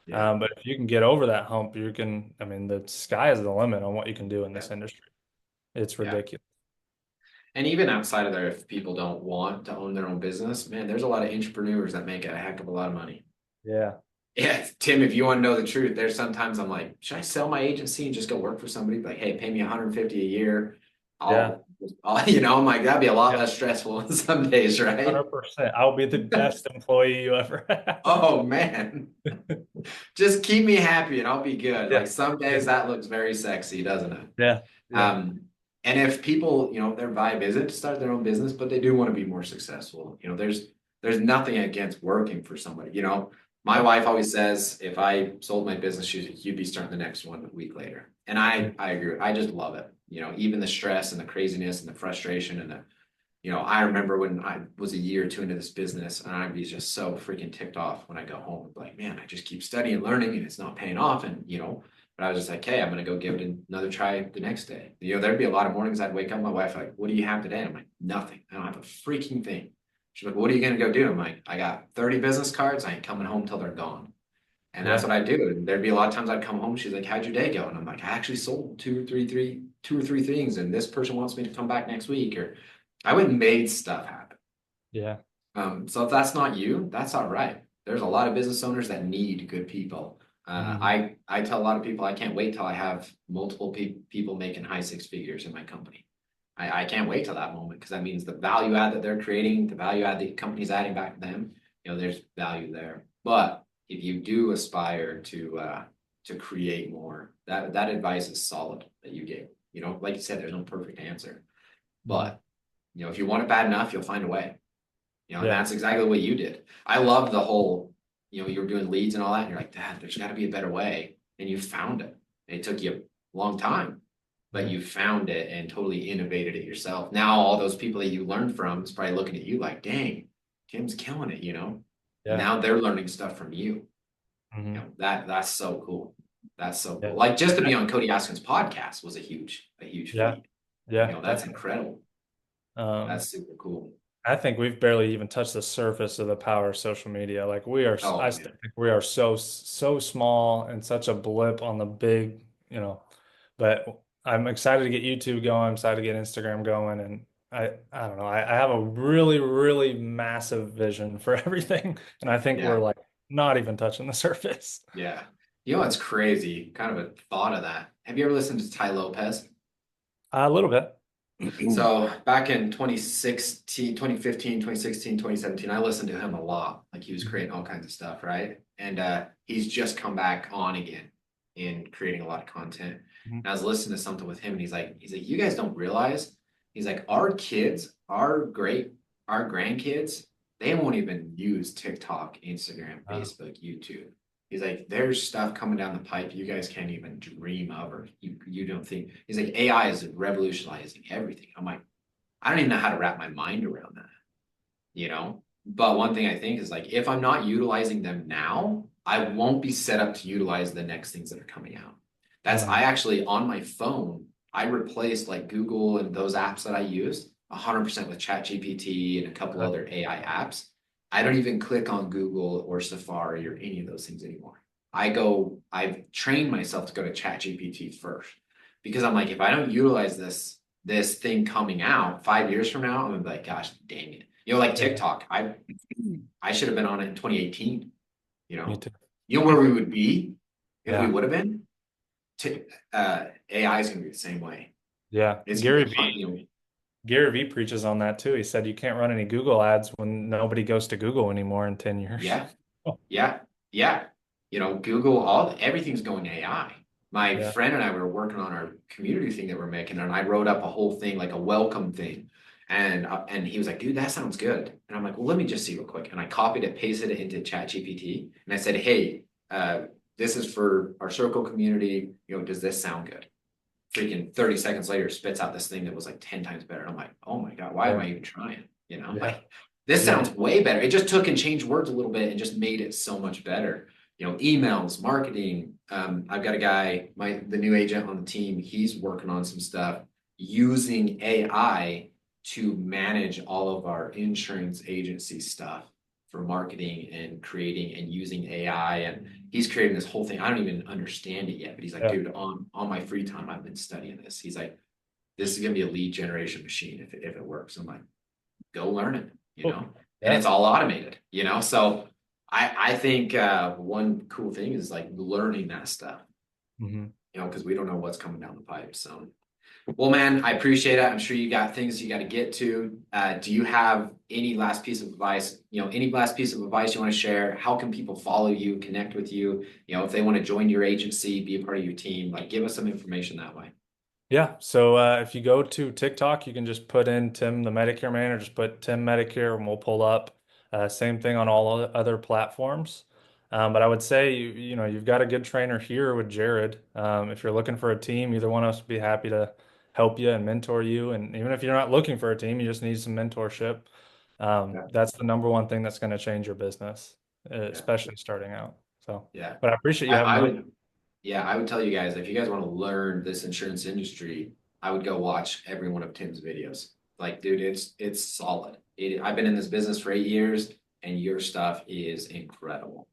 Yeah. But if you can get over that hump, I mean, the sky is the limit on what you can do in Yeah. this industry. It's Yeah. ridiculous. And even outside of there, if people don't want to own their own business, man, there's a lot of entrepreneurs that make a heck of a lot of money. Yeah. Yeah, Tim, if you want to know the truth, there's sometimes I'm like, should I sell my agency and just go work for somebody? Like, hey, pay me 150 a year. Yeah. I'm like, that'd be a lot Yeah. less stressful some days, right? 100%. I'll be the best employee you ever have. Oh man, just keep me happy and I'll be good. Like Yeah. some Yeah. days that looks very sexy, doesn't it? Yeah. Yeah. Um, and if people, their vibe isn't to start their own business, but they do want to be more successful, there's nothing against working for somebody. My Yep. wife always says if I sold my business, you'd be starting the next one a week later. And I agree. I just love it. Even the stress and the craziness and the frustration and I remember when I was a year or two into this business and I'd be just so freaking ticked off when I go home. Like, man, I just keep studying and learning and it's not paying off. And, but I was just like, hey, I'm going to go give it another try the next day. There'd be a lot of mornings I'd wake up, my wife, like, what do you have today? I'm like, nothing. I don't have a freaking thing. She's like, what are you going to go do? I'm like, I got 30 business cards. I ain't coming home till they're gone. And that's Yeah. what I do. And there'd be a lot of times I'd come home. She's like, how'd your day go? And I'm like, I actually sold two or three things. And this person wants me to come back next week. Or I went and made stuff happen. Yeah. So if that's not you, that's all right. There's a lot of business owners that need good people. Mhm. I tell a lot of people I can't wait till I have multiple people making high six figures in my company. I can't wait till that moment because that means the value add that they're creating, the value add the company's adding back to them, there's value there. But if you do aspire to create more, that advice is solid that you gave. Like you said, there's no perfect answer. Mhm. But if you want it bad enough, you'll find a way. And Yeah. that's exactly what you did. I love the whole, you were doing leads and all that, and you're like, Dad, there's got to be a better way. And you found it. And it took you a long time, but Yeah. you found it and totally innovated it yourself. Now all those people that you learned from is probably looking at you like, dang, Tim's killing it. And Yeah. now they're learning stuff from you. Mhm. That's so cool. That's so cool. Yeah. Like just to be on Cody Askin's podcast was a huge Yeah. feat. Yeah. That's Definitely. incredible. Um, That's super cool. I think we've barely even touched the surface of the power of social media. Like I Oh still man. think we are so small and such a blip on the big, but I'm excited to get YouTube going. I'm excited to get Instagram going. And I don't know. I have a really, really massive vision for everything. And I think we're Yeah. like not even touching the surface. Yeah. You know what's crazy? Kind of a thought of that. Have you ever listened to Ty Lopez? A little bit. So back in 2016, 2015, 2016, 2017, I listened to him a lot. Like he was creating all kinds of stuff, right? And he's just come back on again in creating a lot of content. Mhm. And I was listening to something with him, and he's like, you guys don't realize, he's like, our kids, our grandkids, they won't even use TikTok, Instagram, Wow. Facebook, YouTube. He's like, there's stuff coming down the pipe you guys can't even dream of, or you don't think. He's like, AI is revolutionizing everything. I'm like, I don't even know how to wrap my mind around that, you know? But one thing I think is like, if I'm not utilizing them now, I won't be set up to utilize the next things that are coming out. I Mhm. actually, on my phone, I replaced like Google and those apps that I used 100% with ChatGPT and a couple Uh, other AI apps. I don't even click on Google or Safari or any of those things anymore. I've trained myself to go to ChatGPT first because I'm like, if I don't utilize this thing coming out 5 years from now, I'm gonna be like, gosh, dang it. Like yeah, TikTok, I should have been on it in 2018. You me know, too. you know where we would be if we Yeah, would have been. AI is gonna be the same way. yeah. It's gonna be a hunt. Gary V preaches on that too. He said you can't run any Google ads when nobody goes to Google anymore in 10 years. Yeah, yeah, yeah. Google, everything's going AI. My Yeah. friend and I were working on our community thing that we're making, and I wrote up a whole thing, like a welcome thing. And he was like, dude, that sounds good. And I'm like, well, let me just see real quick. And I copied it, pasted it into ChatGPT, and I said, hey, this is for our circle community. Does this sound good? Freaking 30 seconds later, spits out this thing that was like 10 times better. And I'm like, oh my God, why am Yeah. I even trying? Yeah. Like this Yeah. sounds way better. It just took and changed words a little bit and just made it so much better. Emails, marketing. I've got a guy, the new agent on the team, he's working on some stuff using AI to manage all of our insurance agency stuff for marketing and creating and using AI. And he's creating this whole thing. I don't even understand it yet, but he's like, Yeah. dude, on my free time, I've been studying this. He's like, this is gonna be a lead generation machine if it works. I'm like, go learn it. Cool. And Yeah. it's all automated. So I think one cool thing is like learning that stuff, Hmm. because we don't know what's coming down the pipe. So well, man, I appreciate it. I'm sure you got things you got to get to. Do you have any last piece of advice? Any last piece of advice you want to share? How can people follow you, connect with you? If they want to join your agency, be a part of your team, like give us some information that way. Yeah. So if you go to TikTok, you can just put in Tim, the Medicare man, or just put Tim Medicare and we'll pull up. Same thing on all other platforms. But I would say you've got a good trainer here with Jared. If you're looking for a team, either one of us would be happy to help you and mentor you. And even if you're not looking for a team, you just need some mentorship. Yeah. That's the number one thing that's going to change your business, Yeah. especially starting out. So, Yeah. but I appreciate you I, having I me on. would, yeah, I would tell you guys, if you guys want to learn this insurance industry, I would go watch every one of Tim's videos. Like, dude, it's solid. I've been in this business for 8 years, and your stuff is incredible.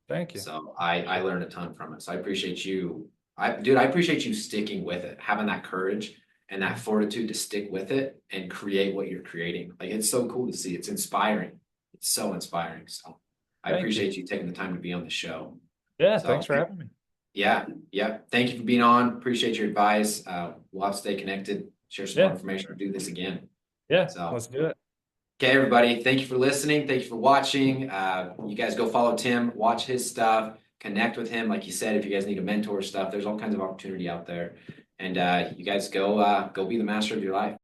Thank you. So I learned a ton from it. So I appreciate you. I appreciate you sticking with it, having that courage and that fortitude to stick with it and create what you're creating. Like it's so cool to see. It's inspiring. It's so inspiring. So I Thank you. appreciate you taking the time to be on the show. Yeah, thanks So for having me. yeah, yeah. Thank you for being on. Appreciate your advice. We'll have to stay connected, share some more Yeah, information, or do this again. yeah, So let's do it. okay, everybody, thank you for listening. Thank you for watching. You guys go follow Tim, watch his stuff, connect with him. Like he said, if you guys need a mentor stuff, there's all kinds of opportunity out there. And you guys go be the master of your life.